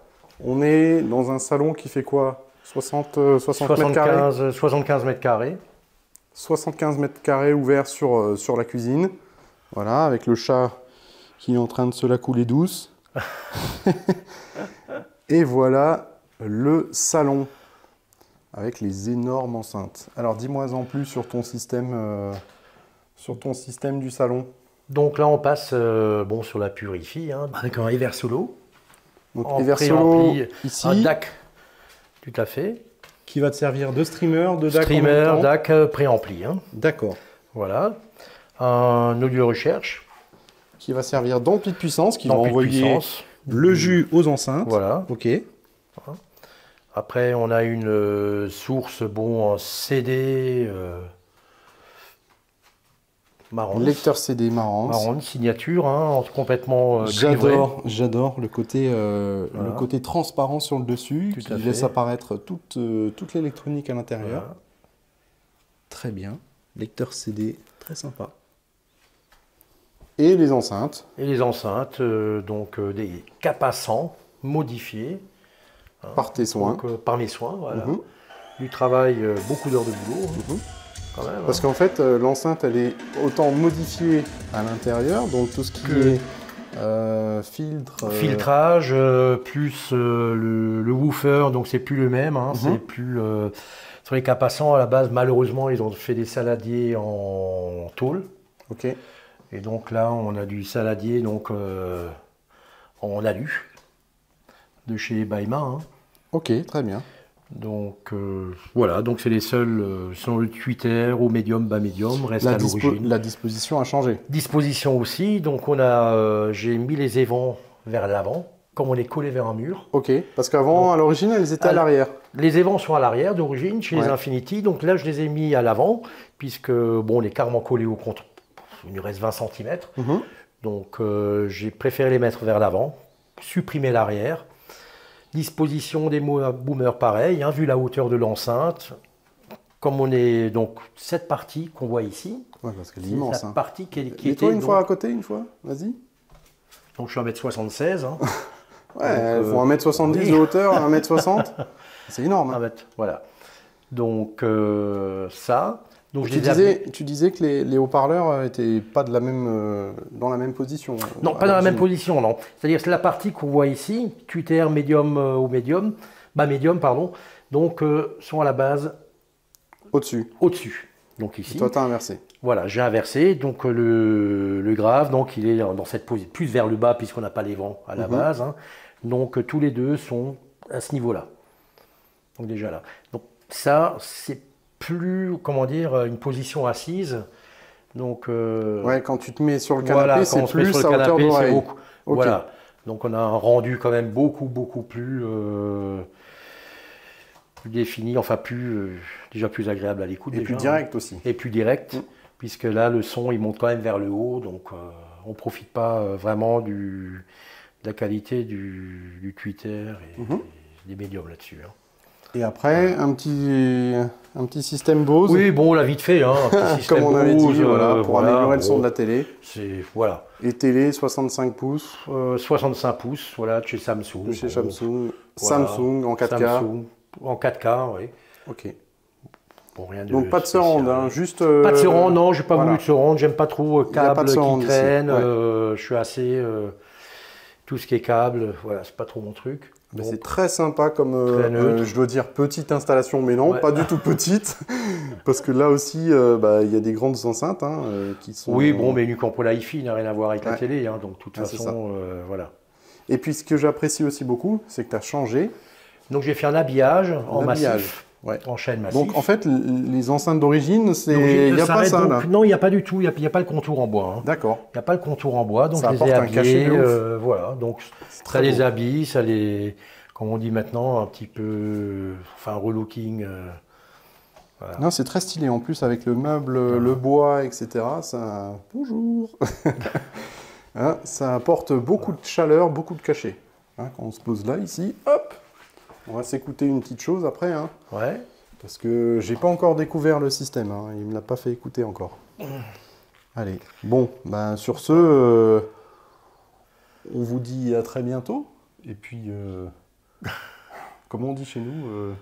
on est dans un salon qui fait quoi? 60 mètres carrés 75 mètres carrés. 75 mètres carrés ouverts sur la cuisine. Voilà, avec le chat qui est en train de se la couler douce. Et voilà le salon avec les énormes enceintes. Alors, dis-moi en plus sur ton système du salon. Donc là, on passe sur la purifie, hein, avec un Ever Solo. Donc, En Ever Solo préampli, ici, un DAC, tout à fait. qui va te servir de streamer, de DAC en Streamer, même temps. DAC préampli. Hein. D'accord. Voilà. Un audio recherche. Qui va servir d'ampli de puissance, qui va d'ampli de envoyer puissance. le jus aux enceintes. Voilà. Ok. Après, on a une source, en CD marron. Lecteur CD marrant. Marron, signature, hein, complètement givré. J'adore le côté, Voilà. le côté transparent sur le dessus, Tout qui à fait. laisse apparaître toute l'électronique à l'intérieur. Voilà. Très bien. Lecteur CD, très sympa. Et les enceintes. Et les enceintes, des Kappa 100 modifiées. Hein, Par tes soins. donc, par mes soins, voilà. Mhm. Du travail, beaucoup d'heures de boulot, Mhm. quand même. Parce qu'en fait, l'enceinte, elle est autant modifiée à l'intérieur, donc tout ce qui Que- est filtre. Filtrage, plus le woofer, donc c'est plus le même. Hein, c'est plus, sur les Kappa 100, à la base, malheureusement, ils ont fait des saladiers en tôle. Ok. Et donc là, on a du saladier en alu, de chez Baima. Hein. Ok, très bien. Donc voilà, donc c'est les seuls, selon le Twitter, au médium, bas médium, reste à l'origine. La disposition a changé. Disposition aussi, donc j'ai mis les évents vers l'avant, comme on est collé vers un mur. Ok, parce qu'avant, à l'origine, elles étaient à l'arrière. Les évents sont à l'arrière d'origine, chez les Ouais. Infinity, donc là je les ai mis à l'avant, puisque on est carrément collé au contre, il nous reste 20 cm, Mhm. donc j'ai préféré les mettre vers l'avant, supprimer l'arrière. Disposition des boomers pareil, hein, vu la hauteur de l'enceinte. Comme on est donc cette partie qu'on voit ici, Ouais, parce qu'elle est c'est immense. la Hein. partie qui Et était toi, une fois à donc, côté, une fois Vas-y. donc je suis 1m76. Hein, Ouais, elles font 1m70 oui. de hauteur, 1m60. C'est énorme. Hein. voilà. Donc ça. Donc Tu disais que les haut-parleurs n'étaient pas dans la même position. Non, pas dans la même position, non. C'est-à-dire que la partie qu'on voit ici, Twitter, médium ou médium, bas médium, pardon, donc sont à la base Au-dessus. au-dessus. Donc ici, Toi, t'as inversé. voilà, j'ai inversé. Donc le grave, donc il est dans cette position, plus vers le bas puisqu'on n'a pas les vents à la base. Hein. Donc tous les deux sont à ce niveau-là. Donc déjà là. Donc ça, c'est plus, une position assise. Donc Ouais, quand tu te mets sur le voilà, canapé, quand c'est on se met plus sur à le hauteur canapé, c'est d'oreille. beaucoup. Ok. Voilà. Donc on a un rendu quand même beaucoup plus défini, déjà plus agréable à l'écoute. Et déjà, plus direct aussi. Et plus direct, puisque là le son il monte quand même vers le haut, donc on ne profite pas vraiment de la qualité du Twitter et des médiums là-dessus. Hein. Et après, un petit Un petit système Bose. Oui, bon, là, vite fait, hein, un petit système Comme on avait dit, Bose, voilà, pour améliorer le son bon, de la télé. Voilà. Et télé 65 pouces. 65 pouces, voilà, de chez Samsung. De chez Samsung. Voilà. Samsung en 4K. Samsung, en 4K, oui. Ok. Bon, rien de Donc pas de spécial. surround, hein, juste... Pas de surround, non, j'ai pas voilà. voulu de surround, j'aime pas trop Il y a pas câbles de surround qui ici, traînent, ouais. je suis assez... tout ce qui est câble, voilà, c'est pas trop mon truc. Mais Donc, c'est très sympa comme, Très neutre. je dois dire, petite installation, mais non, Ouais. pas du tout petite. Parce que là aussi, il y a des grandes enceintes hein, qui sont... oui, bon, mais une pour la hi-fi n'a rien à voir avec la Ouais. télé, hein, donc de toute Ah, c'est façon, voilà. Et puis ce que j'apprécie aussi beaucoup, c'est que tu as changé. Donc j'ai fait un habillage en habillage, massif, ouais. en chaîne massif. Donc en fait, les enceintes d'origine, Donc, il n'y a pas s'arrête ça donc- là. Non, il n'y a pas du tout, il n'y a pas le contour en bois. Hein. D'accord. Il n'y a pas le contour en bois, donc Ça je les ai apporte un cachet habillés. de ouf. Voilà, donc ça très les beau. habille, ça les, comme on dit maintenant, un petit peu, enfin relooking. Voilà. Non, c'est très stylé. En plus, avec le meuble, le bois, etc. Ça... Bonjour. Hein, ça apporte beaucoup de chaleur, beaucoup de cachet. Hein, quand on se pose là, ici, hop. On va s'écouter une petite chose après. Hein, Ouais. parce que j'ai pas encore découvert le système. Hein, il me l'a pas fait écouter encore. Allez. Bon, ben, sur ce, on vous dit à très bientôt. Et puis, comme on dit chez nous,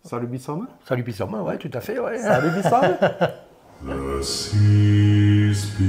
salut Bissam. Salut Pissama, ouais, tout à fait, ouais. Salut Bissam. The sea speaks.